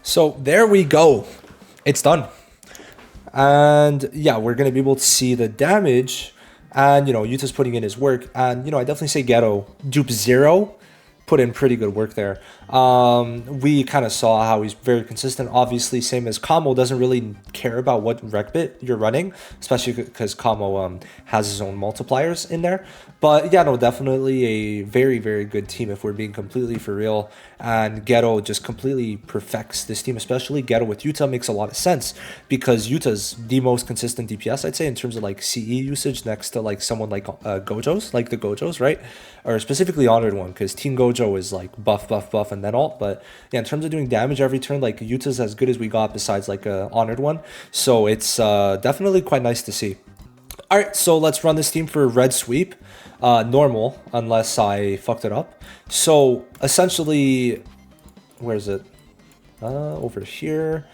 So there we go. It's done. And yeah, we're going to be able to see the damage. And, you know, Yuta's putting in his work. And, you know, I definitely say Geto, dupe 0, put in pretty good work there. We kind of saw how he's very consistent. Obviously, same as Kamo, doesn't really care about what rec bit you're running, especially because Kamo has his own multipliers in there. But yeah, no, definitely a very, very good team if we're being completely for real. And Geto just completely perfects this team, especially Geto with Yuta makes a lot of sense because Yuta's the most consistent DPS, I'd say, in terms of like CE usage next to like someone like Gojos, like the Gojos, right? Or specifically Honored one, because Team Gojo is like buff, and then ult. But yeah, in terms of doing damage every turn, like Yuta's as good as we got besides like a Honored one. So it's definitely quite nice to see. All right, so let's run this team for red sweep. Normal, unless I fucked it up. So essentially, where is it? Over here.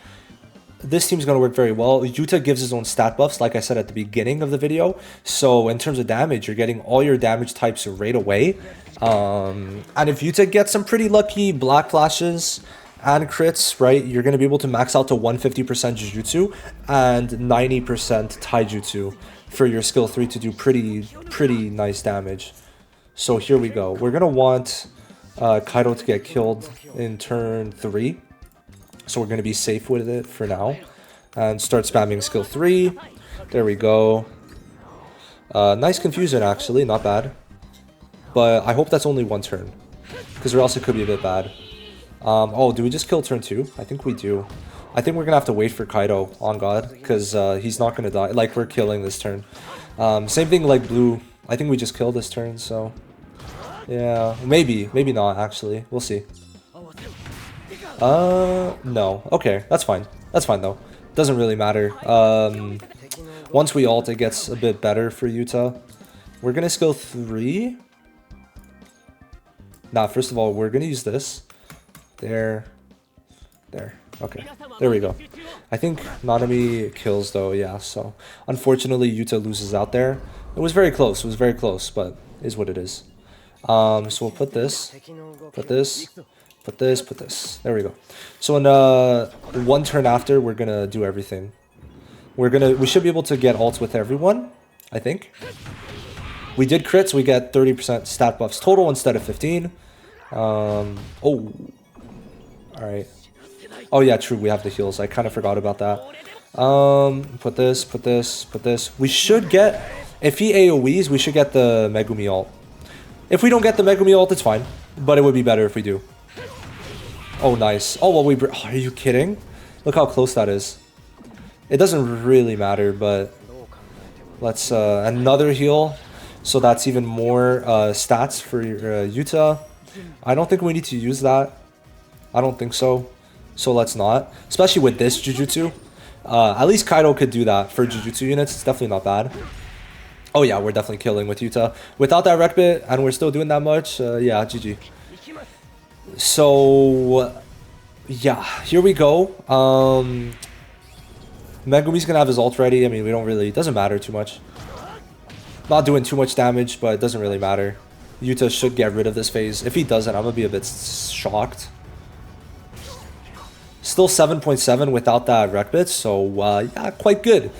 This team's going to work very well. Yuta gives his own stat buffs, like I said at the beginning of the video. So in terms of damage, you're getting all your damage types right away. And if Yuta gets some pretty lucky black flashes and crits, right, you're going to be able to max out to 150% Jujutsu and 90% Taijutsu for your skill 3 to do pretty nice damage. So here we go. We're going to want Kaido to get killed in turn 3. So we're going to be safe with it for now. And start spamming skill 3. There we go. Nice confusion, actually. Not bad. But I hope that's only one turn. Because or else it could be a bit bad. Oh, do we just kill turn 2? I think we do. I think we're going to have to wait for Kaido, on God. Because he's not going to die. Like, we're killing this turn. Same thing like blue. I think we just killed this turn, so... Yeah, maybe. Maybe not, actually. We'll see. No. Okay, that's fine. That's fine, though. Doesn't really matter. Once we ult, it gets a bit better for Yuta. We're gonna skill 3. Nah, first of all, we're gonna use this. There. Okay, there we go. I think Nanami kills, though, yeah, so... Unfortunately, Yuta loses out there. It was very close, but is what it is. So we'll put this. Put this. There we go. So in one turn after, we're gonna do everything. We should be able to get ults with everyone, I think. We did crits, we get 30% stat buffs total instead of 15. Oh. Alright. Oh yeah, true, we have the heals. I kind of forgot about that. Put this. We should get, if he AoEs, we should get the Megumi ult. If we don't get the Megumi ult, it's fine. But it would be better if we do. Oh, nice. Oh, well, oh, are you kidding? Look how close that is. It doesn't really matter, but... Let's, another heal. So that's even more stats for Yuta. I don't think we need to use that. I don't think so. So let's not. Especially with this Jujutsu. At least Kaido could do that for Jujutsu units. It's definitely not bad. Oh yeah, we're definitely killing with Yuta. Without that rec bit, and we're still doing that much, yeah, GG. So, yeah, here we go. Megumi's gonna have his ult ready. I mean, we don't really, it doesn't matter too much. Not doing too much damage, but it doesn't really matter. Yuta should get rid of this phase. If he doesn't, I'm gonna be a bit shocked. Still 7.7 without that rec bit, so yeah, quite good.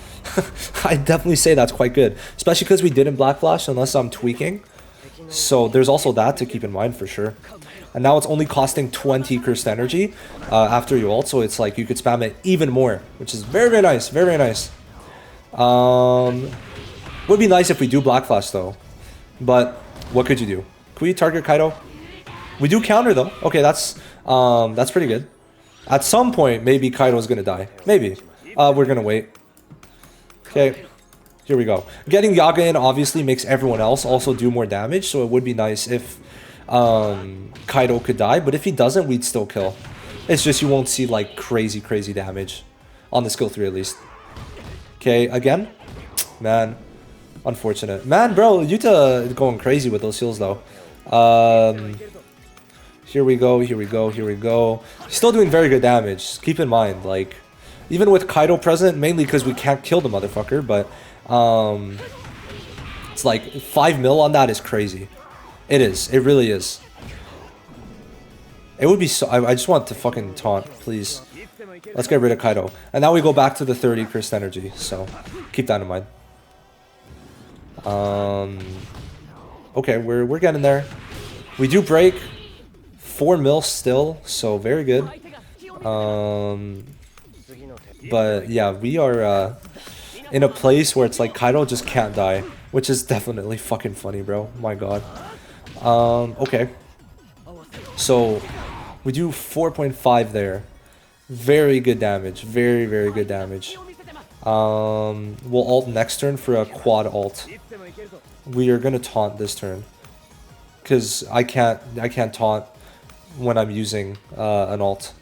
I'd definitely say that's quite good. Especially because we didn't Black Flash unless I'm tweaking. So there's also that to keep in mind for sure. And now it's only costing 20 cursed energy after you ult, so it's like you could spam it even more, which is very, very nice. Very, very nice. Would be nice if we do Black Flash though. But what could you do? Could we target Kaido? We do counter though. Okay, that's pretty good. At some point, maybe Kaido's gonna die. Maybe. We're gonna wait. Okay, here we go. Getting Yaga in obviously makes everyone else also do more damage, so it would be nice if Kaido could die, but if he doesn't, we'd still kill. It's just you won't see like crazy damage on the skill 3 at least. Okay, again? Man, unfortunate. Man, bro, Yuta is going crazy with those heals though. Here we go. Still doing very good damage. Keep in mind, like, even with Kaido present, mainly because we can't kill the motherfucker, but it's like 5 mil on that is crazy. It is. It really is. It would be so... I just want to fucking taunt, please. Let's get rid of Kaido. And now we go back to the 30 cursed energy, so keep that in mind. Okay, we're getting there. We do break 4 mil still, so very good. But yeah, we are in a place where it's like Kaido just can't die, which is definitely fucking funny, bro. My god. Okay. So we do 4.5 there. Very good damage. Very, very good damage. We'll ult next turn for a quad ult. We are gonna taunt this turn. Cause I can't taunt when I'm using an ult.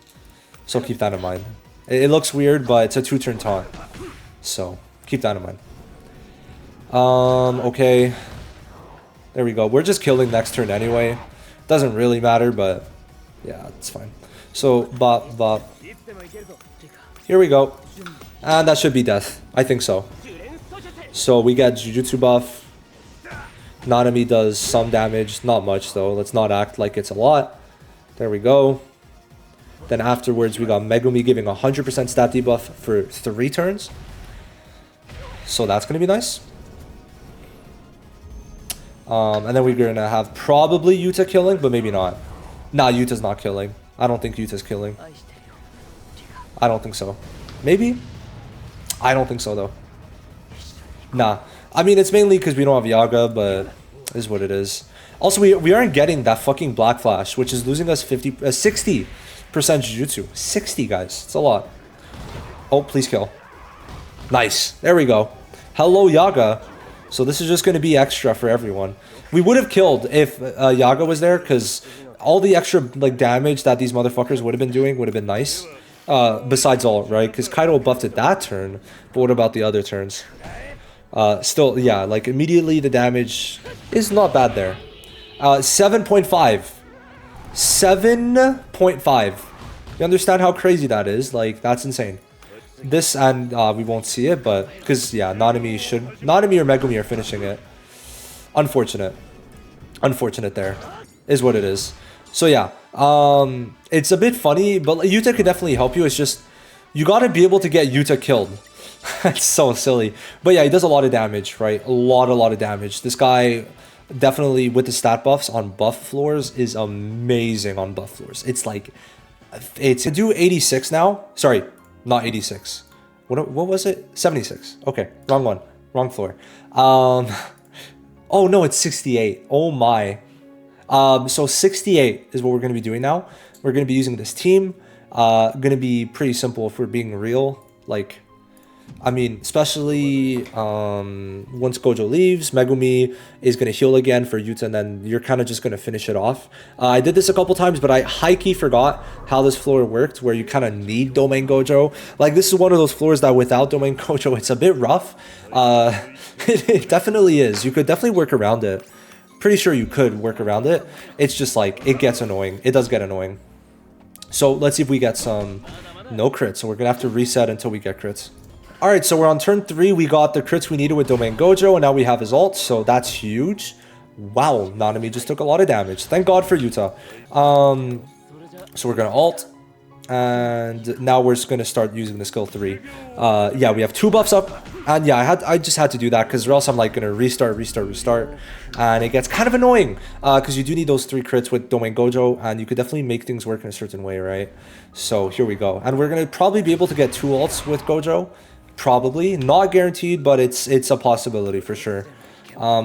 So keep that in mind. It looks weird, but it's a 2-turn taunt. So keep that in mind. Okay. There we go. We're just killing next turn anyway. Doesn't really matter, but yeah, it's fine. So bop bop. Here we go. And that should be death. I think so. So we get Jujutsu buff. Nanami does some damage. Not much though. Let's not act like it's a lot. There we go. Then afterwards we got Megumi giving 100% stat debuff for 3 turns. So that's going to be nice. And then we're going to have probably Yuta killing, but maybe not. Nah, Yuta's not killing. I don't think Yuta's killing. I don't think so. Maybe? I don't think so, though. Nah. I mean, it's mainly because we don't have Yaga, but it is what it is. Also, we aren't getting that fucking Black Flash, which is losing us 60% Jujutsu. 60, guys. It's a lot. Oh, please kill. Nice. There we go. Hello, Yaga. So this is just going to be extra for everyone. We would have killed if Yaga was there, because all the extra like damage that these motherfuckers would have been doing would have been nice. Besides ult, right? Because Kaido buffed it that turn, but what about the other turns? Still, yeah, like immediately the damage is not bad there. 7.5. 7.5. You understand how crazy that is? Like, that's insane. This, and we won't see it, but because yeah, Nanami or Megumi are finishing it. Unfortunate there is what it is. So yeah, it's a bit funny, but Yuta could definitely help you. It's just you got to be able to get Yuta killed. That's so silly, but yeah, he does a lot of damage, right? A lot of damage. This guy definitely with the stat buffs on buff floors is amazing on buff floors. It's like it's to do 86 now. Sorry. Not 86. What was it? 76. Okay, wrong one. Wrong floor. Oh no, it's 68. Oh my. So 68 is what we're going to be doing now. We're going to be using this team. Going to be pretty simple if we're being real. Like, I mean, especially once Gojo leaves, Megumi is going to heal again for Yuta, and then you're kind of just going to finish it off. I did this a couple times, but I high-key forgot how this floor worked, where you kind of need Domain Gojo. Like, this is one of those floors that without Domain Gojo, it's a bit rough. It definitely is. You could definitely work around it. Pretty sure you could work around it. It's just like, it gets annoying. It does get annoying. So let's see if we get some no crits. So we're going to have to reset until we get crits. Alright, so we're on turn 3. We got the crits we needed with Domain Gojo, and now we have his ult, so that's huge. Wow, Nanami just took a lot of damage. Thank God for Yuta. So we're going to ult, and now we're just going to start using the skill 3. Yeah, we have 2 buffs up, and yeah, I just had to do that, because or else I'm like going to restart, and it gets kind of annoying, because you do need those 3 crits with Domain Gojo, and you could definitely make things work in a certain way, right? So here we go, and we're going to probably be able to get 2 ults with Gojo. Probably not guaranteed, but it's a possibility for sure.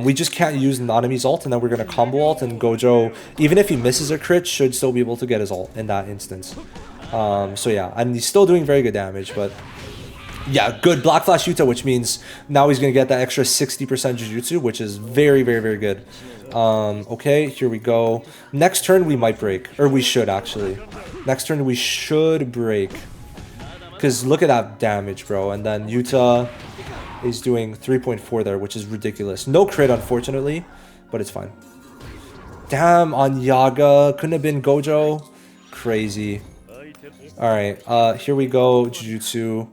We just can't use Nanami's ult, and then we're gonna combo ult, and Gojo, even if he misses a crit, should still be able to get his ult in that instance. So yeah, and he's still doing very good damage, but yeah, good Black Flash Yuta, which means now he's gonna get that extra 60% Jujutsu, which is very good. Okay, here we go. Next turn we might break, or we should actually. Next turn we should break. Because look at that damage, bro. And then Yuta is doing 3.4 there, which is ridiculous. No crit, unfortunately, but it's fine. Damn, on Yaga. Couldn't have been Gojo. Crazy. Alright, here we go. Jujutsu.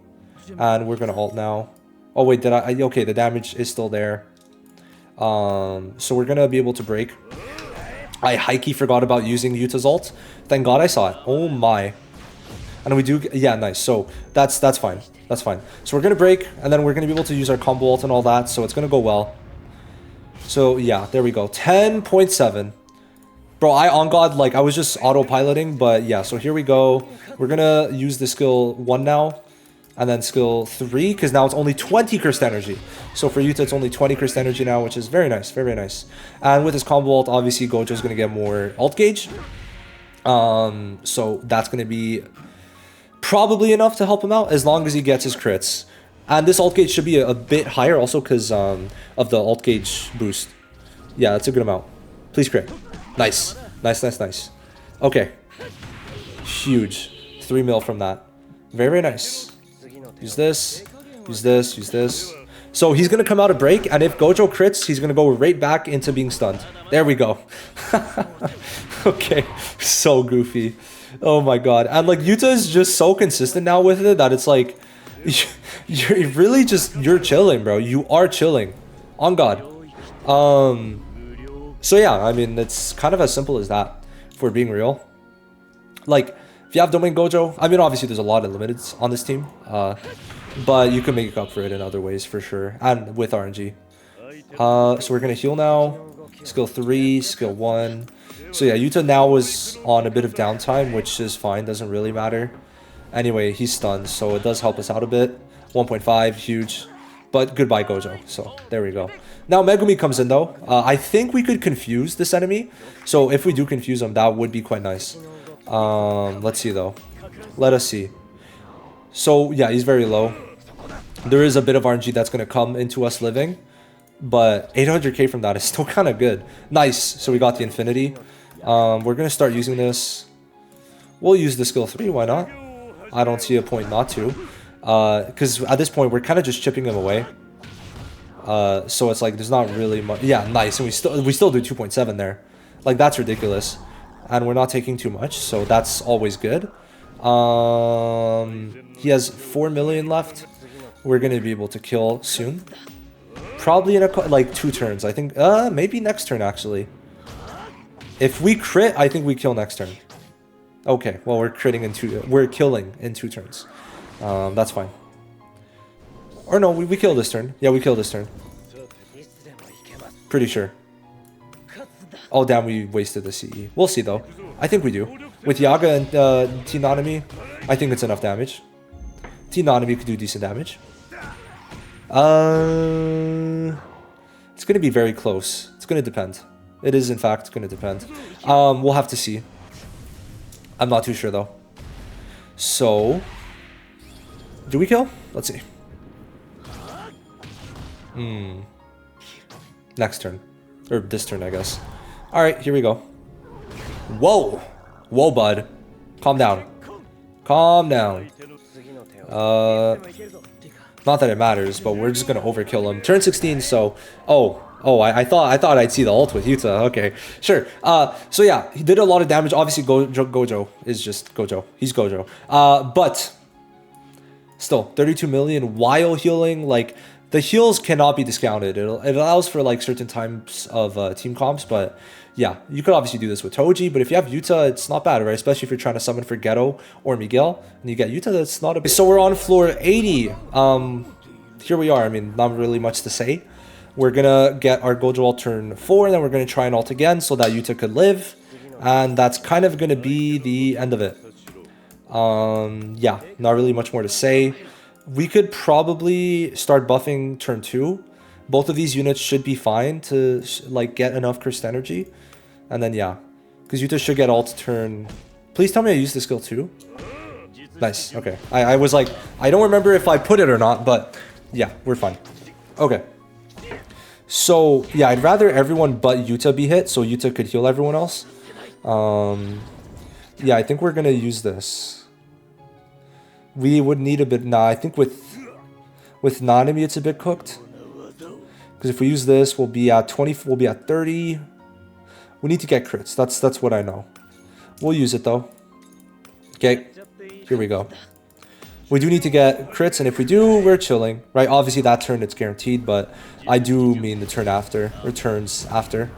And we're going to ult now. Oh, wait, did I? Okay, the damage is still there. So we're going to be able to break. I hikey forgot about using Yuta's ult. Thank God I saw it. Oh my. And we do, yeah, nice. So that's fine. That's fine. So we're gonna break, and then we're gonna be able to use our combo ult and all that. So it's gonna go well. So yeah, there we go. 10.7. Bro, I on God, like I was just autopiloting, but yeah. So here we go. We're gonna use the skill 1 now, and then skill 3, because now it's only 20 cursed energy. So for Yuta, it's only 20 cursed energy now, which is very nice, very, very nice. And with his combo ult, obviously Gojo's gonna get more ult gauge. So that's gonna be probably enough to help him out as long as he gets his crits. And this ult gauge should be a bit higher also because of the ult gauge boost. Yeah, that's a good amount. Please crit. Nice. Nice, nice, nice. Okay. Huge. 3 mil from that. Very, very nice. Use this. Use this. Use this. So he's going to come out of break, and if Gojo crits, he's going to go right back into being stunned. There we go. Okay. So goofy. Oh my god. And like Yuta is just so consistent now with it that it's like you're really just chilling, bro. You are chilling. On God. So yeah, I mean it's kind of as simple as that, if we're being real. Like if you have Domain Gojo, I mean obviously there's a lot of limiteds on this team. But you can make up for it in other ways for sure. And with RNG. So we're gonna heal now. Skill 3, skill 1. So yeah, Yuta now is on a bit of downtime, which is fine, doesn't really matter. Anyway, he's stunned, so it does help us out a bit. 1.5, huge. But goodbye, Gojo. So there we go. Now Megumi comes in though. I think we could confuse this enemy. So if we do confuse him, that would be quite nice. Let's see though. Let us see. So yeah, he's very low. There is a bit of RNG that's going to come into us living. But 800k from that is still kind of good. Nice. So we got the infinity. We're going to start using this. We'll use the skill 3. Why not? I don't see a point not to. Because at this point, we're kind of just chipping him away. So it's like there's not really much. Yeah, nice. And we still do 2.7 there. Like that's ridiculous. And we're not taking too much. So that's always good. He has 4 million left. We're going to be able to kill soon. Probably in like 2 turns. I think maybe next turn actually. If we crit, I think we kill next turn. Okay, well we're killing in 2 turns. That's fine. Or no, we kill this turn. Yeah, we kill this turn. Pretty sure. Oh damn, we wasted the CE. We'll see though. I think we do. With Yaga and T Nanami, I think it's enough damage. T Nanami could do decent damage. It's going to be very close. It's going to depend. It is, in fact, going to depend. We'll have to see. I'm not too sure, though. So, do we kill? Let's see. Next turn. Or this turn, I guess. Alright, here we go. Whoa! Whoa, bud. Calm down. Calm down. Not that it matters, but we're just gonna overkill him. Turn 16, so I thought I'd see the ult with Yuta. Okay, sure. So yeah, he did a lot of damage. Obviously, Gojo is just Gojo. He's Gojo. But still, 32 million while healing. Like the heals cannot be discounted. It allows for like certain types of team comps, but yeah, you could obviously do this with Toji, but if you have Yuta, it's not bad, right? Especially if you're trying to summon for Geto or Miguel, and you get Yuta, that's not a big... So we're on floor 80. Here we are. I mean, not really much to say. We're gonna get our Gojo ult turn 4, and then we're gonna try an ult again so that Yuta could live, and that's kind of gonna be the end of it. Yeah, not really much more to say. We could probably start buffing turn 2. Both of these units should be fine to like get enough cursed energy. And then yeah, because Yuta should get ult turn... Please tell me I used the skill 2. Nice, okay. I was like, I don't remember if I put it or not, but yeah, we're fine. Okay. So yeah, I'd rather everyone but Yuta be hit, so Yuta could heal everyone else. Yeah, I think we're gonna use this. We would need a bit... Nah, I think with Nanami it's a bit cooked. Because if we use this, we'll be at 20, we'll be at 30. We need to get crits. That's what I know. We'll use it though. Okay, here we go. We do need to get crits, and if we do, we're chilling, right? Obviously that turn it's guaranteed, but I do mean the turn after, or turns after.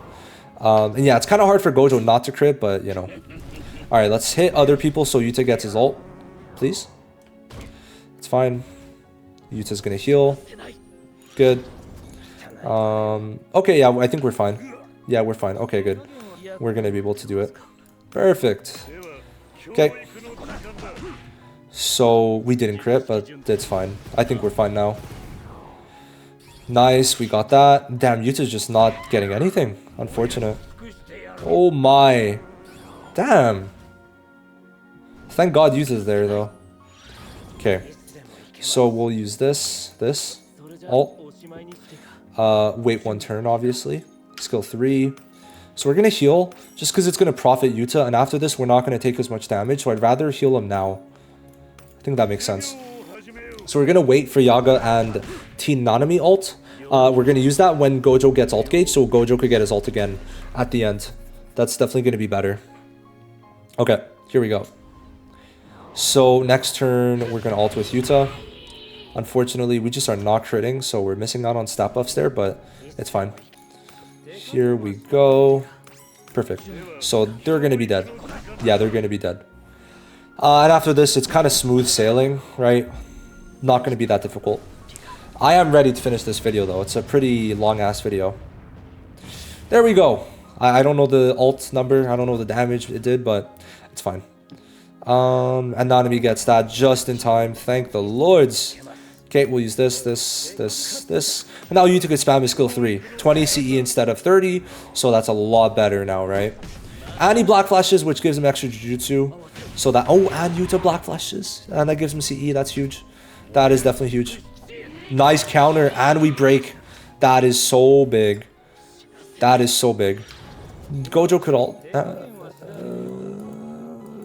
And yeah, it's kind of hard for Gojo not to crit, but you know. All right, let's hit other people so Yuta gets his ult, please. It's fine. Yuta's gonna heal. Good. Okay, yeah, I think we're fine. Yeah, we're fine. Okay, good. We're gonna be able to do it. Perfect. Okay. So we didn't crit, but that's fine. I think we're fine now. Nice, we got that. Damn, Yuta's just not getting anything. Unfortunate. Oh my. Damn. Thank God Yuta's there though. Okay. So we'll use this. Ult. Wait one turn, obviously. Skill 3. So we're going to heal, just because it's going to profit Yuta, and after this, we're not going to take as much damage, so I'd rather heal him now. I think that makes sense. So we're going to wait for Yaga and Teen Nanami ult. We're going to use that when Gojo gets ult gauge, so Gojo could get his ult again at the end. That's definitely going to be better. Okay, here we go. So next turn, we're going to ult with Yuta. Unfortunately, we just are not critting, so we're missing out on stat buffs there, but it's fine. Here we go. Perfect. So they're going to be dead. Yeah, they're going to be dead. And after this, it's kind of smooth sailing, right? Not going to be that difficult. I am ready to finish this video, though. It's a pretty long-ass video. There we go. I don't know the ult number. I don't know the damage it did, but it's fine. And Nanami gets that just in time. Thank the lords. Okay, we'll use this. And now Yuta could spam his skill 3. 20 CE instead of 30, so that's a lot better now, right? And he black flashes, which gives him extra Jujutsu. So that, oh, and Yuta black flashes. And that gives him CE, that's huge. That is definitely huge. Nice counter, and we break. That is so big. That is so big. Gojo could ult.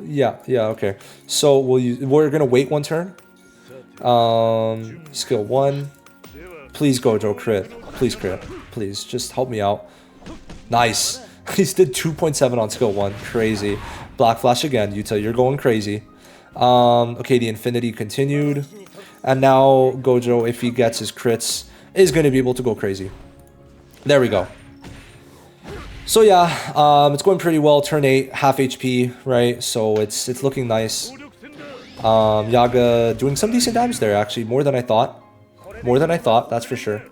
Yeah, okay. So we're gonna wait one turn. Skill 1. Please Gojo crit. Please crit. Please, just help me out. Nice. He did 2.7 on skill 1. Crazy. Black flash again, Yuta. You're going crazy. Okay, the infinity continued. And now Gojo, if he gets his crits, is going to be able to go crazy. There we go. So yeah, it's going pretty well. Turn 8, half HP, right? So it's looking nice. Yaga doing some decent damage there, actually. More than I thought. More than I thought, that's for sure.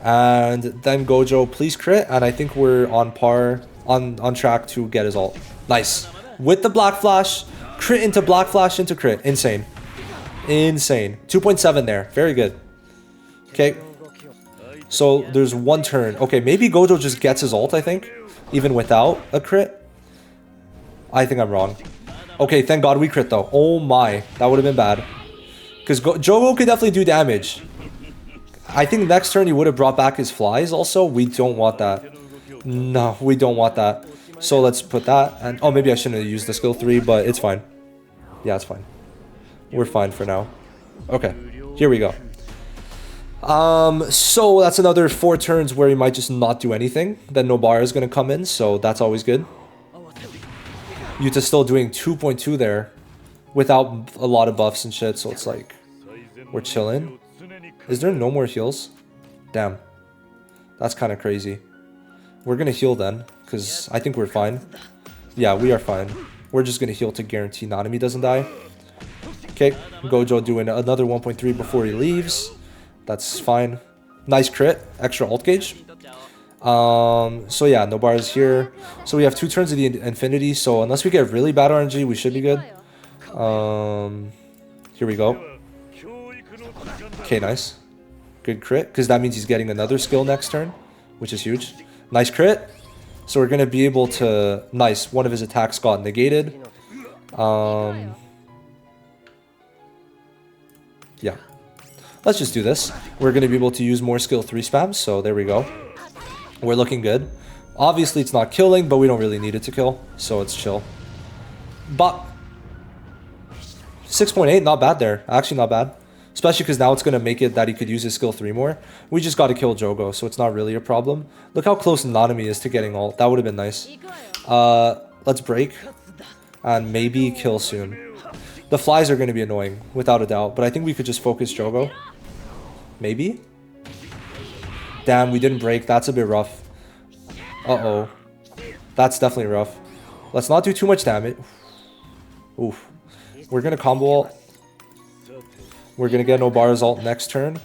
And then Gojo, please crit. And I think we're on par, on track to get his ult. Nice. With the black flash, crit into black flash into crit. Insane. Insane. 2.7 there. Very good. Okay. So there's one turn. Okay, maybe Gojo just gets his ult, I think. Even without a crit. I think I'm wrong. Okay, thank God we crit though. Oh my. That would have been bad. Because Jogo could definitely do damage. I think next turn he would have brought back his flies also. We don't want that. No, we don't want that. So let's put that. And oh, maybe I shouldn't have used the skill 3, but it's fine. Yeah, it's fine. We're fine for now. Okay, here we go. So that's another 4 turns where he might just not do anything. Then Nobara is going to come in, so that's always good. Yuta's still doing 2.2 there without a lot of buffs and shit, so it's like we're chilling. Is there no more heals? Damn. That's kind of crazy. We're going to heal then, because I think we're fine. Yeah, we are fine. We're just going to heal to guarantee Nanami doesn't die. Okay, Gojo doing another 1.3 before he leaves. That's fine. Nice crit. Extra ult gauge. So yeah, Nobara's here. So we have 2 turns of the infinity. So unless we get really bad RNG, we should be good. Here we go. Okay, nice. Good crit. Because that means he's getting another skill next turn, which is huge. Nice crit. So we're going to be able to... Nice. One of his attacks got negated. Yeah. Let's just do this. We're going to be able to use more skill 3 spams. So there we go. We're looking good. Obviously, it's not killing, but we don't really need it to kill. So it's chill. But 6.8, not bad there. Actually, not bad. Especially because now it's going to make it that he could use his skill 3 more. We just got to kill Jogo, so it's not really a problem. Look how close Nanami is to getting ult. That would have been nice. Let's break. And maybe kill soon. The flies are going to be annoying, without a doubt. But I think we could just focus Jogo. Maybe? Damn, we didn't break. That's a bit rough. Uh-oh. That's definitely rough. Let's not do too much damage. Oof. We're gonna combo ult. We're gonna get Nobara's ult next turn.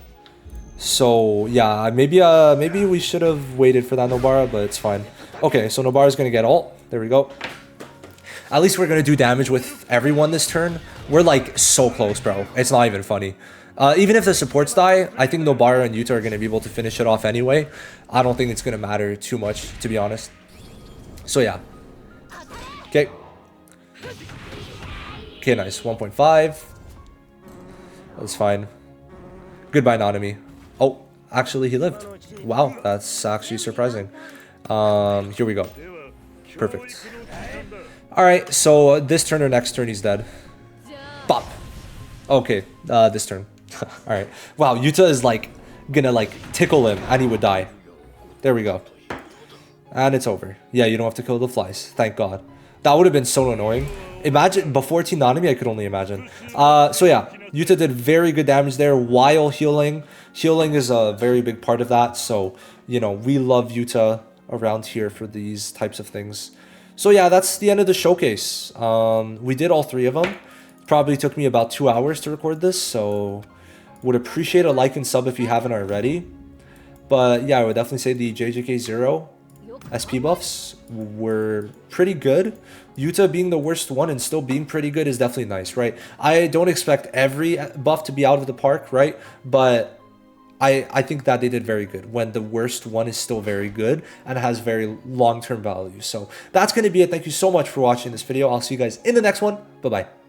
So yeah, maybe we should have waited for that Nobara, but it's fine. Okay, so Nobara's gonna get ult. There we go. At least we're gonna do damage with everyone this turn. We're like so close, bro. It's not even funny. Even if the supports die, I think Nobara and Yuta are gonna be able to finish it off anyway. I don't think it's gonna matter too much, to be honest. So yeah. Okay. Okay, nice. 1.5. That's fine. Goodbye, Nanami. Oh, actually he lived. Wow, that's actually surprising. Here we go. Perfect. Alright, so this turn or next turn he's dead. Bop. Okay, this turn. Alright. Wow, Yuta is like gonna like tickle him and he would die. There we go. And it's over. Yeah, you don't have to kill the flies. Thank God. That would have been so annoying. Imagine before Team Nanami, I could only imagine. So yeah, Yuta did very good damage there while healing. Healing is a very big part of that. So, you know, we love Yuta around here for these types of things. So yeah, that's the end of the showcase. We did all 3 of them. Probably took me about 2 hours to record this. So would appreciate a like and sub if you haven't already. But yeah, I would definitely say the Jjk0 SP buffs were pretty good. Yuta being the worst one and still being pretty good is definitely nice, right? I don't expect every buff to be out of the park, right? But I think that they did very good when the worst one is still very good and has very long-term value. So that's going to be it. Thank you so much for watching this video. I'll see you guys in the next one. Bye-bye.